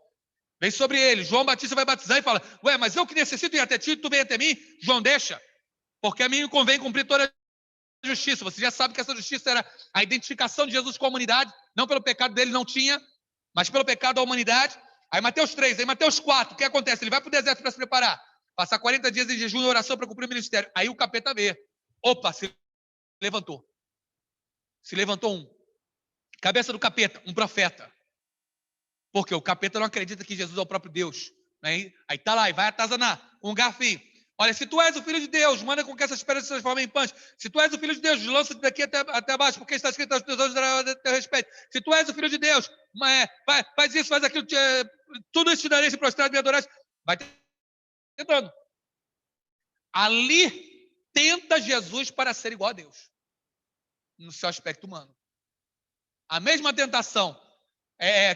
Speaker 1: Vem sobre ele, João Batista vai batizar e fala, mas eu que necessito ir até ti, tu vem até mim? João, deixa, porque a mim me convém cumprir todas justiça. Você já sabe que essa justiça era a identificação de Jesus com a humanidade, não pelo pecado dele, não tinha, mas pelo pecado da humanidade. Aí Mateus 3, aí Mateus 4, o que acontece? Ele vai para o deserto para se preparar, passar 40 dias em jejum e oração para cumprir o ministério. Aí o capeta vê. Opa, se levantou. Se levantou um. Cabeça do capeta, um profeta. Porque o capeta não acredita que Jesus é o próprio Deus. Né? Aí tá lá, e vai atazanar com um garfo. Olha, se tu és o Filho de Deus, manda com que essas pedras se transformem em pães. Se tu és o Filho de Deus, lança-te daqui até baixo, porque está escrito aos teus olhos a teu respeito. Se tu és o Filho de Deus, faz isso, faz aquilo, tudo isso te darei se prostrado me adorar. Vai tentando. Ali tenta Jesus para ser igual a Deus, no seu aspecto humano. A mesma tentação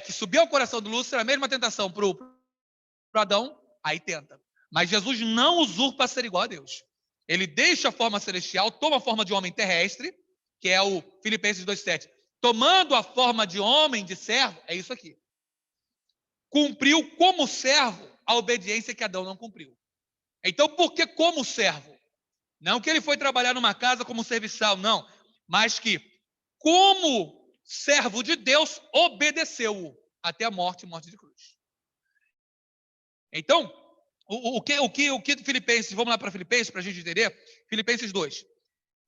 Speaker 1: que subiu ao coração do Lúcifer, a mesma tentação para Adão, aí tenta. Mas Jesus não usurpa ser igual a Deus. Ele deixa a forma celestial, toma a forma de homem terrestre, que é o Filipenses 2,7. Tomando a forma de homem, de servo, é isso aqui. Cumpriu como servo a obediência que Adão não cumpriu. Então, por que como servo? Não que ele foi trabalhar numa casa como serviçal, não. Mas que, como servo de Deus, obedeceu-o até a morte de cruz. Então, o que Filipenses, vamos lá para Filipenses, para a gente entender, Filipenses 2,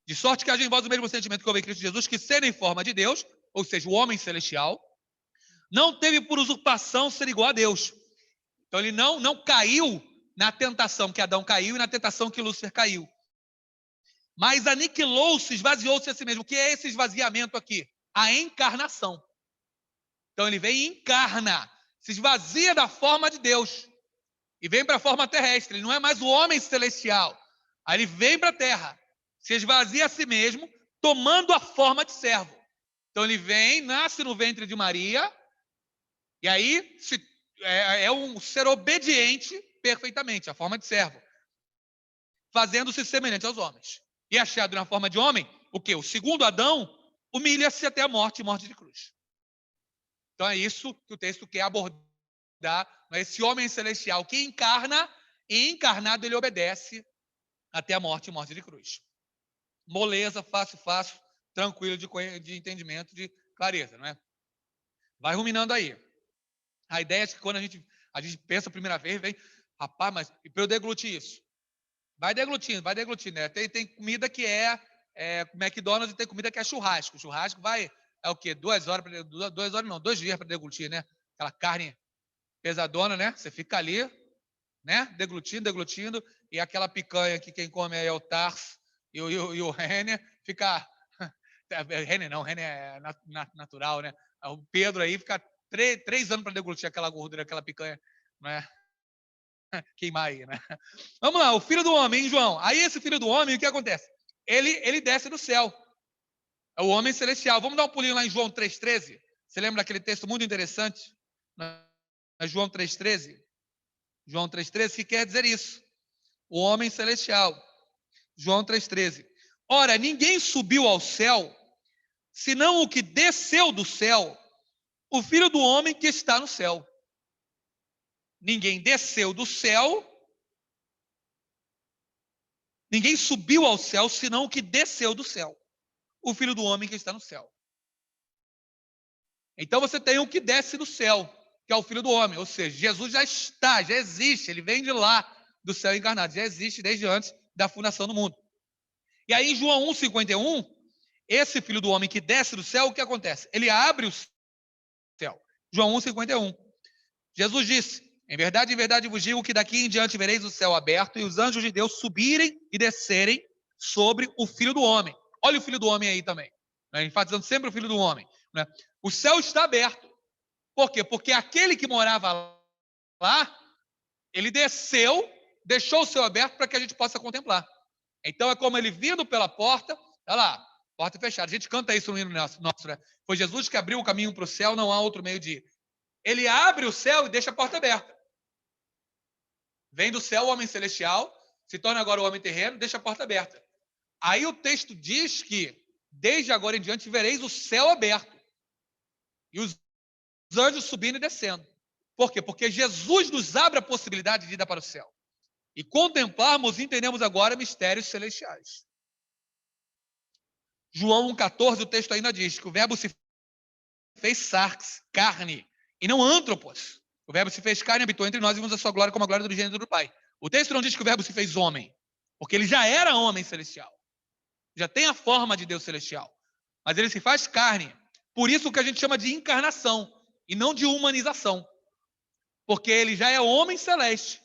Speaker 1: de sorte que haja em vós o mesmo sentimento que houve em Cristo Jesus, que sendo em forma de Deus, ou seja, o homem celestial, não teve por usurpação ser igual a Deus. Então ele não caiu na tentação que Adão caiu e na tentação que Lúcifer caiu. Mas aniquilou-se, esvaziou-se a si mesmo. O que é esse esvaziamento aqui? A encarnação. Então ele vem e encarna, se esvazia da forma de Deus e vem para a forma terrestre. Ele não é mais o homem celestial. Aí ele vem para a terra, se esvazia a si mesmo, tomando a forma de servo. Então ele vem, nasce no ventre de Maria, e aí é um ser obediente perfeitamente, a forma de servo, fazendo-se semelhante aos homens. E achado na forma de homem, o quê? O segundo Adão humilha-se até a morte de cruz. Então é isso que o texto quer abordar. Esse homem celestial que encarna, e encarnado ele obedece até a morte de cruz. Moleza, fácil, tranquilo de entendimento, de clareza, não é? Vai ruminando aí. A ideia é que quando a gente pensa a primeira vez, vem, rapaz, mas e para eu deglutir isso? Vai deglutindo, né? Tem comida que é McDonald's e tem comida que é churrasco. Churrasco é o quê? 2 horas, 2 dias para deglutir, né? Aquela carne pesadona, né? Você fica ali, né? Deglutindo, e aquela picanha que quem come é o Tarso e o Renner fica... Renner não, Renner é natural, né? O Pedro aí fica 3 anos para deglutir aquela gordura, aquela picanha, né? Queimar aí, né? Vamos lá, o filho do homem, hein, João? Aí esse filho do homem, o que acontece? Ele desce do céu. É o homem celestial. Vamos dar um pulinho lá em João 3,13? Você lembra daquele texto muito interessante? João 3,13? João 3,13, que quer dizer isso. O homem celestial. João 3,13. Ora, ninguém subiu ao céu, senão o que desceu do céu, o filho do homem que está no céu. Ninguém desceu do céu, ninguém subiu ao céu, senão o que desceu do céu, o filho do homem que está no céu. Então você tem o que desce do céu, que é o filho do homem, ou seja, Jesus já existe, ele vem de lá, do céu encarnado, já existe desde antes da fundação do mundo. E aí em João 1,51, esse filho do homem que desce do céu, o que acontece? Ele abre o céu. João 1,51. Jesus disse: em verdade vos digo que daqui em diante vereis o céu aberto e os anjos de Deus subirem e descerem sobre o Filho do Homem. Olha o Filho do Homem aí também, né? Enfatizando sempre o Filho do Homem, né? O céu está aberto. Por quê? Porque aquele que morava lá, ele desceu, deixou o céu aberto para que a gente possa contemplar. Então é como ele vindo pela porta, olha lá, porta fechada. A gente canta isso no hino nosso, né? Foi Jesus que abriu o caminho para o céu, não há outro meio de ir. Ele abre o céu e deixa a porta aberta. Vem do céu o homem celestial, se torna agora o homem terreno, deixa a porta aberta. Aí o texto diz que, desde agora em diante, vereis o céu aberto. E os anjos subindo e descendo. Por quê? Porque Jesus nos abre a possibilidade de ir para o céu. E contemplarmos e entendemos agora mistérios celestiais. João 1,14, o texto ainda diz que o verbo se fez sarx, carne, e não antropos. O verbo se fez carne, habitou entre nós e vimos a sua glória como a glória do unigênito do Pai. O texto não diz que o verbo se fez homem, porque ele já era homem celestial. Já tem a forma de Deus celestial. Mas ele se faz carne. Por isso que a gente chama de encarnação e não de humanização. Porque ele já é homem celeste.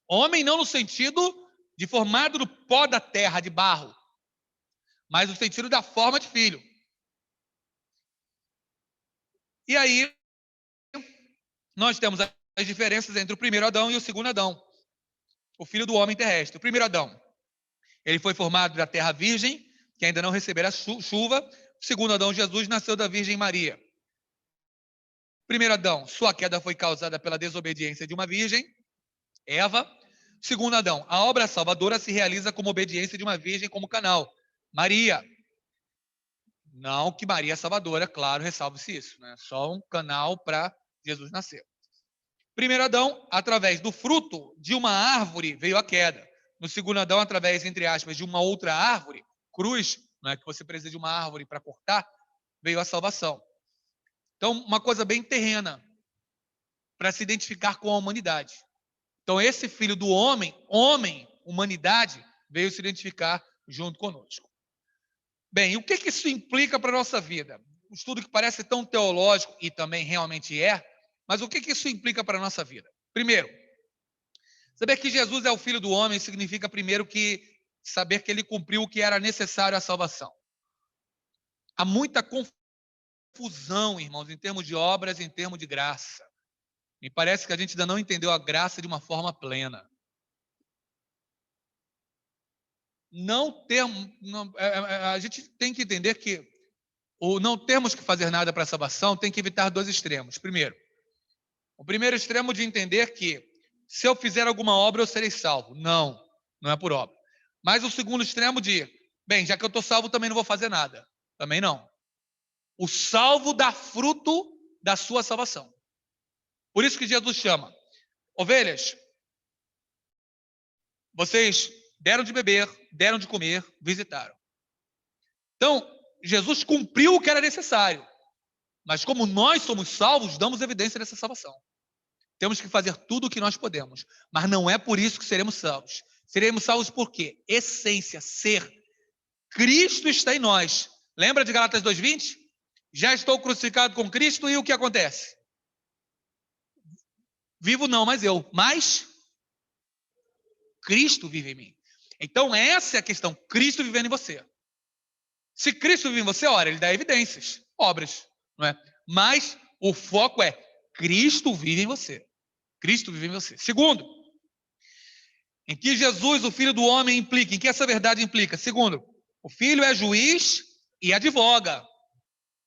Speaker 1: Homem não no sentido de formado do pó da terra, de barro, mas no sentido da forma de filho. E aí, nós temos as diferenças entre o primeiro Adão e o segundo Adão, o filho do homem terrestre. O primeiro Adão, ele foi formado da terra virgem, que ainda não recebera chuva. O segundo Adão, Jesus, nasceu da Virgem Maria. Primeiro Adão, sua queda foi causada pela desobediência de uma virgem, Eva. Segundo Adão, a obra salvadora se realiza como obediência de uma virgem como canal, Maria. Não que Maria é salvadora, claro, ressalve-se isso, né? Só um canal para Jesus nascer. Primeiro Adão, através do fruto de uma árvore, veio a queda. No segundo Adão, através, entre aspas, de uma outra árvore, cruz, não é que você precisa de uma árvore para cortar, veio a salvação. Então, uma coisa bem terrena, para se identificar com a humanidade. Então, esse filho do homem, humanidade, veio se identificar junto conosco. Bem, e o que isso implica para a nossa vida? Um estudo que parece tão teológico, e também realmente é, mas o que isso implica para a nossa vida? Primeiro, saber que Jesus é o Filho do homem significa, primeiro, que saber que ele cumpriu o que era necessário à salvação. Há muita confusão, irmãos, em termos de obras, em termos de graça. Me parece que a gente ainda não entendeu a graça de uma forma plena. A gente tem que entender que o não temos que fazer nada para a salvação tem que evitar dois extremos. Primeiro, o primeiro extremo de entender que se eu fizer alguma obra eu serei salvo. Não é por obra. Mas o segundo extremo de, bem, já que eu estou salvo também não vou fazer nada. Também não. O salvo dá fruto da sua salvação. Por isso que Jesus chama, ovelhas, vocês deram de beber, deram de comer, visitaram. Então, Jesus cumpriu o que era necessário. Mas como nós somos salvos, damos evidência dessa salvação. Temos que fazer tudo o que nós podemos. Mas não é por isso que seremos salvos. Seremos salvos por quê? Essência, ser. Cristo está em nós. Lembra de Gálatas 2:20? Já estou crucificado com Cristo e o que acontece? Vivo não, mas eu. Mas Cristo vive em mim. Então essa é a questão. Cristo vivendo em você. Se Cristo vive em você, ora, ele dá evidências, obras, não é? Mas o foco é Cristo vive em você. Cristo vive em você. Segundo, em que Jesus, o Filho do homem, implica, em que essa verdade implica? Segundo, o Filho é juiz e advoga.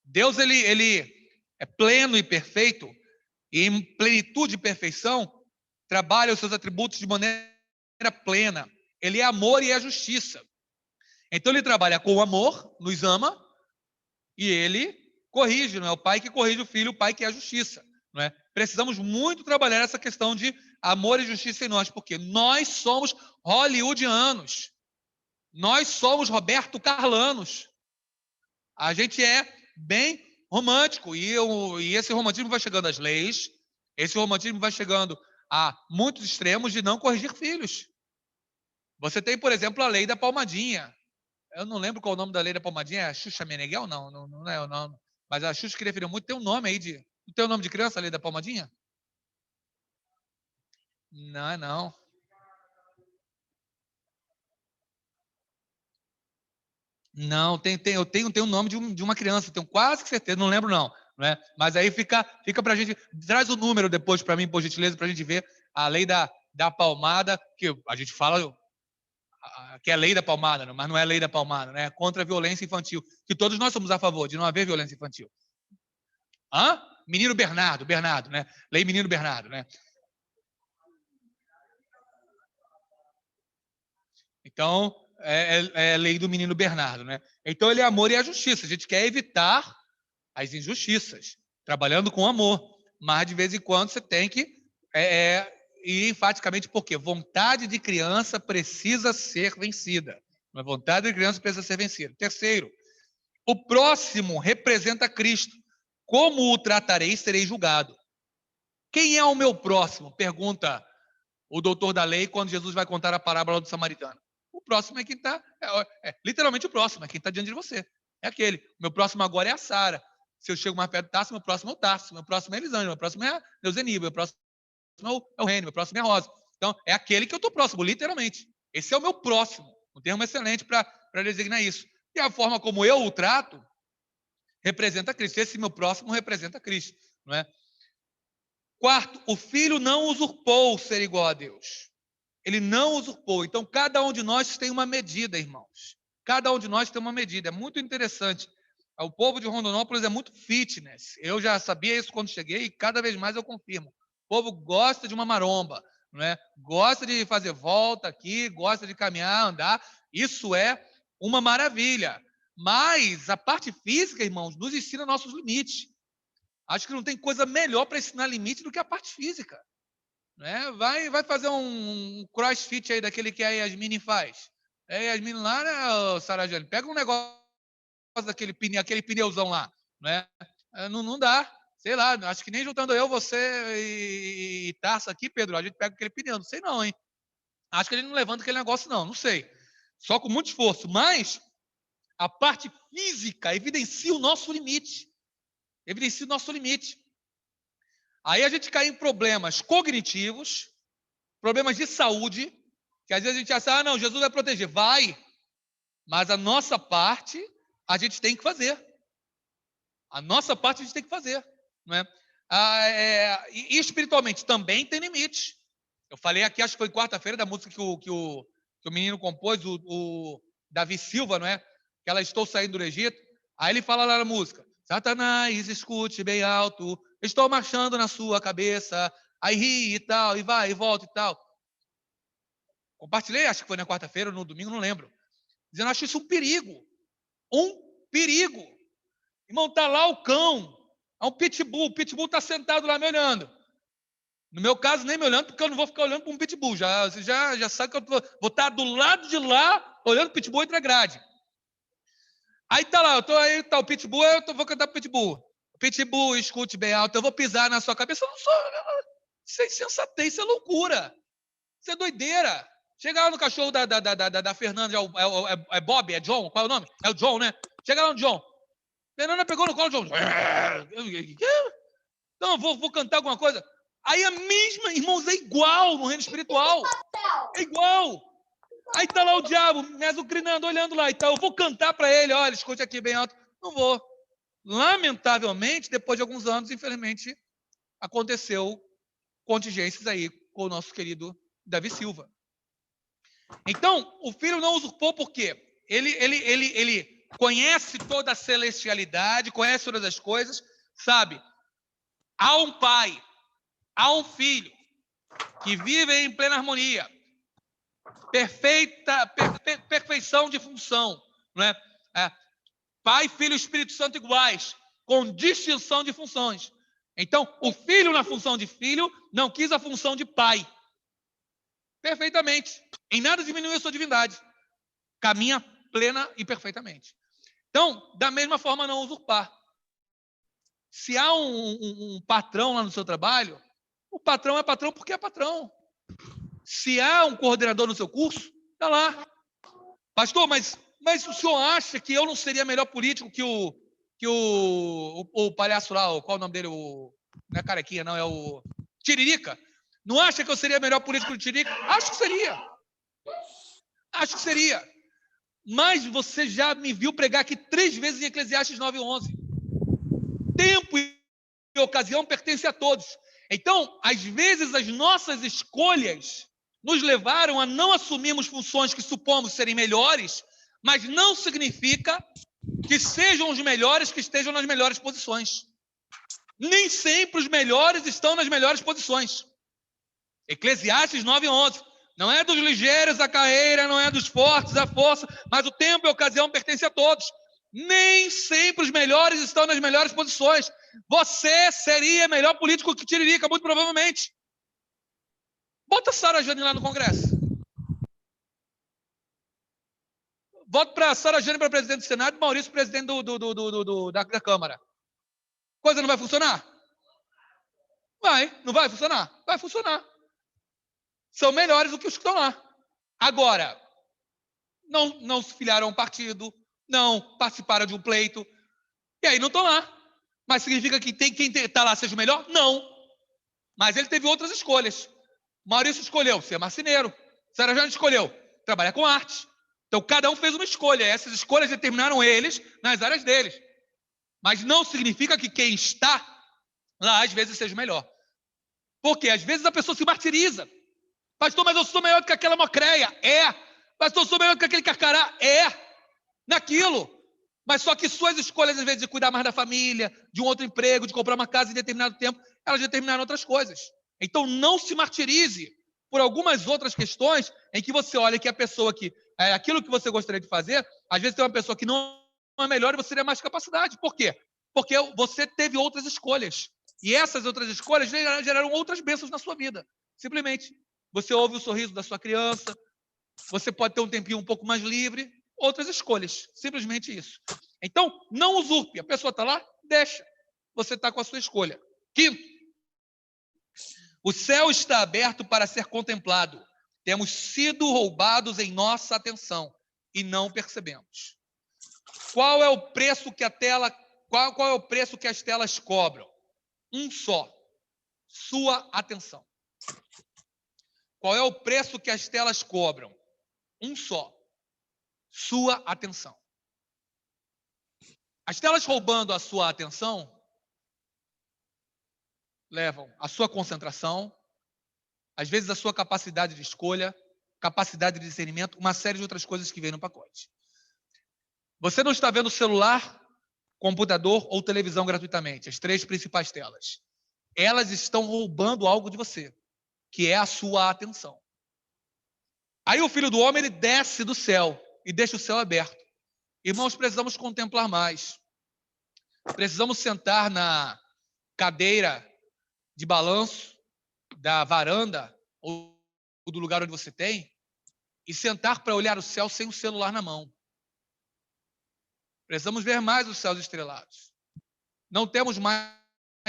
Speaker 1: Deus, ele é pleno e perfeito, e em plenitude e perfeição, trabalha os seus atributos de maneira plena. Ele é amor e é justiça. Então ele trabalha com o amor, nos ama, e ele corrige, não é o pai que corrige o filho, o pai que é a justiça. Não é? Precisamos muito trabalhar essa questão de amor e justiça em nós, porque nós somos hollywoodianos, nós somos Roberto Carlanos. A gente é bem romântico, e esse romantismo vai chegando às leis, esse romantismo vai chegando a muitos extremos de não corrigir filhos. Você tem, por exemplo, a lei da palmadinha. Eu não lembro qual é o nome da lei da palmadinha. É Xuxa Meneghel? Não é o nome. Mas a Xuxa que referiu muito. Tem um nome aí de... Não tem o nome de criança, a lei da palmadinha? Não. Não, eu tenho o nome de uma criança. Tenho quase que certeza. Não lembro, não. É? Mas aí fica pra gente... Traz o número depois para mim, por gentileza, pra gente ver a lei da palmada, que a gente fala... que é a lei da palmada, mas não é a lei da palmada, né? Contra a violência infantil, que todos nós somos a favor de não haver violência infantil. Menino Bernardo, né? Lei Menino Bernardo, né? Então, é a lei do Menino Bernardo, né? Então, ele é amor e a justiça. A gente quer evitar as injustiças, trabalhando com amor. Mas, de vez em quando, você tem que... E enfaticamente porque vontade de criança precisa ser vencida. A vontade da criança precisa ser vencida. Terceiro, o próximo representa Cristo. Como o tratarei, serei julgado. Quem é o meu próximo? Pergunta o doutor da lei quando Jesus vai contar a parábola do samaritano. O próximo é quem está, literalmente o próximo, é quem está diante de você. É aquele. Meu próximo agora é a Sara. Se eu chego mais perto do Tarso, meu próximo é o Tarso. Meu próximo é a Elisângela. Meu próximo é a Euseni. Meu próximo é o Rênio. Meu próximo é a Rosa. Então, é aquele que eu estou próximo, literalmente. Esse é o meu próximo. Um termo excelente para designar isso. E a forma como eu o trato representa Cristo. Esse meu próximo representa Cristo. Não é? Quarto, o Filho não usurpou ser igual a Deus. Ele não usurpou. Então, cada um de nós tem uma medida, irmãos. Cada um de nós tem uma medida. É muito interessante. O povo de Rondonópolis é muito fitness. Eu já sabia isso quando cheguei e cada vez mais eu confirmo. O povo gosta de uma maromba, não é? Gosta de fazer volta aqui, gosta de caminhar, andar. Isso é uma maravilha. Mas a parte física, irmãos, nos ensina nossos limites. Acho que não tem coisa melhor para ensinar limite do que a parte física. Né? Vai fazer um crossfit aí daquele que a Yasmine faz. A Yasmine lá, né, Sarajane? Pega um negócio daquele aquele pneuzão lá. Né? Não dá. Sei lá, acho que nem juntando eu, você e Tarso aqui, Pedro, a gente pega aquele pneu. Não sei não, hein? Acho que ele não levanta aquele negócio não sei. Só com muito esforço. Mas a parte física evidencia o nosso limite. Evidencia o nosso limite. Aí a gente cai em problemas cognitivos, problemas de saúde, que às vezes a gente acha, não, Jesus vai proteger. Vai, mas a nossa parte a gente tem que fazer. A nossa parte a gente tem que fazer. Não é? E espiritualmente também tem limite. Eu falei aqui, acho que foi quarta-feira, da música que o menino compôs, o Davi Silva, não é? Que ela Estou Saindo do Egito. Aí ele fala lá na música, Satanás, escute bem alto, estou marchando na sua cabeça, aí ri e tal, e vai, e volta e tal. Compartilhei, acho que foi na quarta-feira ou no domingo, não lembro. Dizendo, acho isso um perigo. Um perigo. Irmão, está lá o cão, é um pitbull, o pitbull está sentado lá me olhando. No meu caso, nem me olhando, porque eu não vou ficar olhando para um pitbull. Você já sabe que eu vou estar do lado de lá, olhando o pitbull entre a grade. Aí tá lá, aí tá o pitbull, vou cantar pro pitbull. Pitbull, escute bem alto, eu vou pisar na sua cabeça. Eu não sou. Isso é insensatez, isso é loucura. Isso é doideira. Chega lá no cachorro da Fernanda, é Bob, é John, qual é o nome? É o John, né? Chega lá no John. Fernanda pegou no colo do John. Então, vou cantar alguma coisa. Aí a mesma, irmãos, é igual no reino espiritual. É igual. Aí tá lá o diabo, me azucrinando, olhando lá. Então, eu vou cantar para ele, olha, escute aqui bem alto. Não vou. Lamentavelmente, depois de alguns anos, infelizmente, aconteceu contingências aí com o nosso querido Davi Silva. Então, o filho não usurpou por quê? Ele conhece toda a celestialidade, conhece todas as coisas, sabe? Há um pai, há um filho que vive em plena harmonia, perfeição de função, não é? Pai, Filho e Espírito Santo iguais, com distinção de funções. Então, o filho na função de filho não quis a função de pai. Perfeitamente. Em nada diminuiu a sua divindade. Caminha plena e perfeitamente. Então, da mesma forma, não usurpar. Se há um patrão lá no seu trabalho, o patrão é patrão porque é patrão. Se há um coordenador no seu curso, está lá. Pastor, mas o senhor acha que eu não seria melhor político que o palhaço lá, qual é o nome dele? Não é Carequinha, não, é o Tiririca. Não acha que eu seria melhor político que o Tiririca? Acho que seria. Acho que seria. Mas você já me viu pregar aqui 3 vezes em Eclesiastes 9:11. Tempo e ocasião pertence a todos. Então, às vezes, as nossas escolhas nos levaram a não assumirmos funções que supomos serem melhores, mas não significa que sejam os melhores que estejam nas melhores posições. Nem sempre os melhores estão nas melhores posições. Eclesiastes 9:11. Não é dos ligeiros a carreira, não é dos fortes a força, mas o tempo e a ocasião pertence a todos. Nem sempre os melhores estão nas melhores posições. Você seria melhor político que Tiririca, muito provavelmente. Bota a Sarajane lá no Congresso. Voto para a Sara Jane para presidente do Senado e Maurício presidente da Câmara. Coisa não vai funcionar? Não vai funcionar? Vai funcionar. São melhores do que os que estão lá. Agora, não se filiaram a um partido, não participaram de um pleito, e aí não estão lá. Mas significa que quem está lá seja o melhor? Não. Mas ele teve outras escolhas. Maurício escolheu ser marceneiro. Sara Jane escolheu trabalhar com arte. Então, cada um fez uma escolha. Essas escolhas determinaram eles nas áreas deles. Mas não significa que quem está lá, às vezes, seja o melhor. Porque, às vezes, a pessoa se martiriza. Pastor, mas eu sou melhor do que aquela mocreia. É. Pastor, eu sou melhor do que aquele carcará. É. Naquilo. Mas só que suas escolhas, às vezes, de cuidar mais da família, de um outro emprego, de comprar uma casa em determinado tempo, elas determinaram outras coisas. Então, não se martirize por algumas outras questões em que você olha que a pessoa que aquilo que você gostaria de fazer, às vezes tem uma pessoa que não é melhor e você teria mais capacidade. Por quê? Porque você teve outras escolhas. E essas outras escolhas geraram outras bênçãos na sua vida. Simplesmente. Você ouve o sorriso da sua criança, você pode ter um tempinho um pouco mais livre, outras escolhas. Simplesmente isso. Então, não usurpe. A pessoa está lá, deixa. Você está com a sua escolha. Quinto, o céu está aberto para ser contemplado. Temos sido roubados em nossa atenção e não percebemos. Qual é o preço que qual é o preço que as telas cobram? Um só: sua atenção. Qual é o preço que as telas cobram? Um só: sua atenção. As telas roubando a sua atenção levam a sua concentração, às vezes a sua capacidade de escolha, capacidade de discernimento, uma série de outras coisas que vem no pacote. Você não está vendo celular, computador ou televisão gratuitamente, as três principais telas. Elas estão roubando algo de você, que é a sua atenção. Aí o Filho do Homem, ele desce do céu e deixa o céu aberto. Irmãos, precisamos contemplar mais. Precisamos sentar na cadeira de balanço da varanda ou do lugar onde você tem e sentar para olhar o céu sem o celular na mão. Precisamos ver mais os céus estrelados. Não temos mais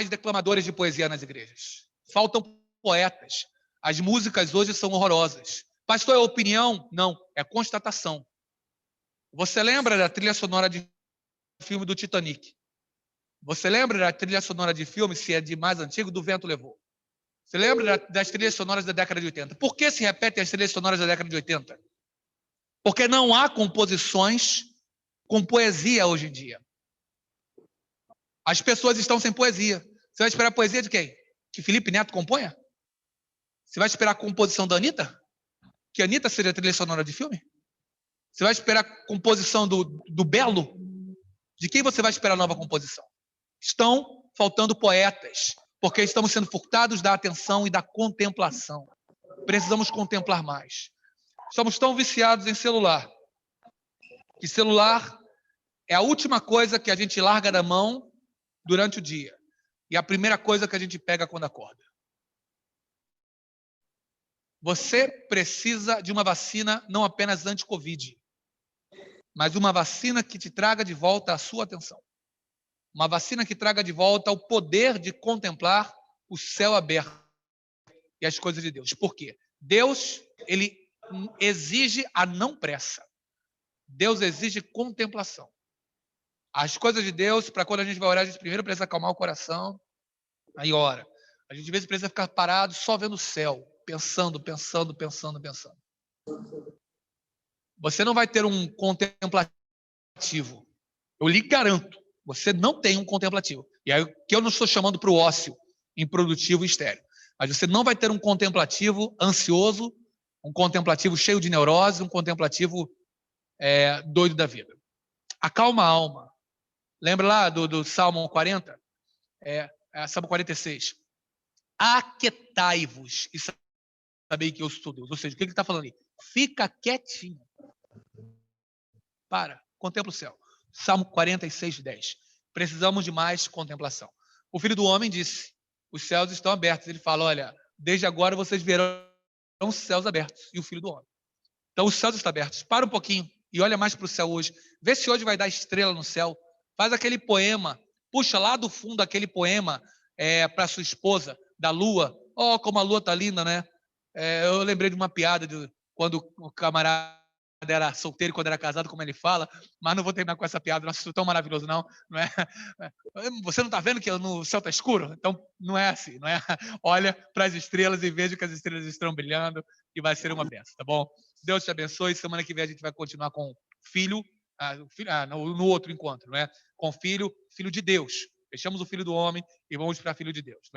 Speaker 1: declamadores de poesia nas igrejas. Faltam poetas. As músicas hoje são horrorosas. Pastor, é opinião? Não, é constatação. Você lembra da trilha sonora de filme do Titanic? Você lembra da trilha sonora de filme, se é de mais antigo, do Vento Levou? Você lembra das trilhas sonoras da década de 80? Por que se repetem as trilhas sonoras da década de 80? Porque não há composições com poesia hoje em dia. As pessoas estão sem poesia. Você vai esperar poesia de quem? Que Felipe Neto componha? Você vai esperar a composição da Anitta? Que a Anitta seja a trilha sonora de filme? Você vai esperar a composição do Belo? De quem você vai esperar a nova composição? Estão faltando poetas, porque estamos sendo furtados da atenção e da contemplação. Precisamos contemplar mais. Estamos tão viciados em celular, que celular é a última coisa que a gente larga da mão durante o dia. E a primeira coisa que a gente pega quando acorda. Você precisa de uma vacina não apenas anti-Covid, mas uma vacina que te traga de volta a sua atenção. Uma vacina que traga de volta o poder de contemplar o céu aberto e as coisas de Deus. Por quê? Deus, ele exige a não pressa. Deus exige contemplação. As coisas de Deus, para quando a gente vai orar, a gente primeiro precisa acalmar o coração, aí ora. A gente às vezes precisa ficar parado só vendo o céu, pensando. Você não vai ter um contemplativo. Eu lhe garanto, você não tem um contemplativo. E aí que eu não estou chamando para o ócio improdutivo e estéril. Mas você não vai ter um contemplativo ansioso, um contemplativo cheio de neurose, um contemplativo doido da vida. Acalma a alma. Lembra lá do Salmo 40? Salmo 46. Aquietai-vos e sabei que eu sou Deus. Ou seja, o que ele está falando ali? Fica quietinho. Contempla o céu. Salmo 46, 10. Precisamos de mais contemplação. O Filho do Homem disse, os céus estão abertos. Ele fala, olha, desde agora vocês verão os céus abertos. E o Filho do Homem. Então, os céus estão abertos. Para um pouquinho. e olha mais para o céu hoje. Vê se hoje vai dar estrela no céu. Faz aquele poema, puxa lá do fundo aquele poema para sua esposa, da lua. Oh, como a lua está linda, né? Eu lembrei de uma piada de quando o camarada era solteiro, quando era casado, como ele fala, mas não vou terminar com essa piada, não acho tão maravilhoso, não é? Você não está vendo que no céu está escuro? Então, não é assim, não é? Olha para as estrelas e veja que as estrelas estão brilhando e vai ser uma benção, tá bom? Deus te abençoe. Semana que vem a gente vai continuar com filho, no outro encontro, não é? Com filho de Deus. Fechamos o filho do homem e vamos para filho de Deus.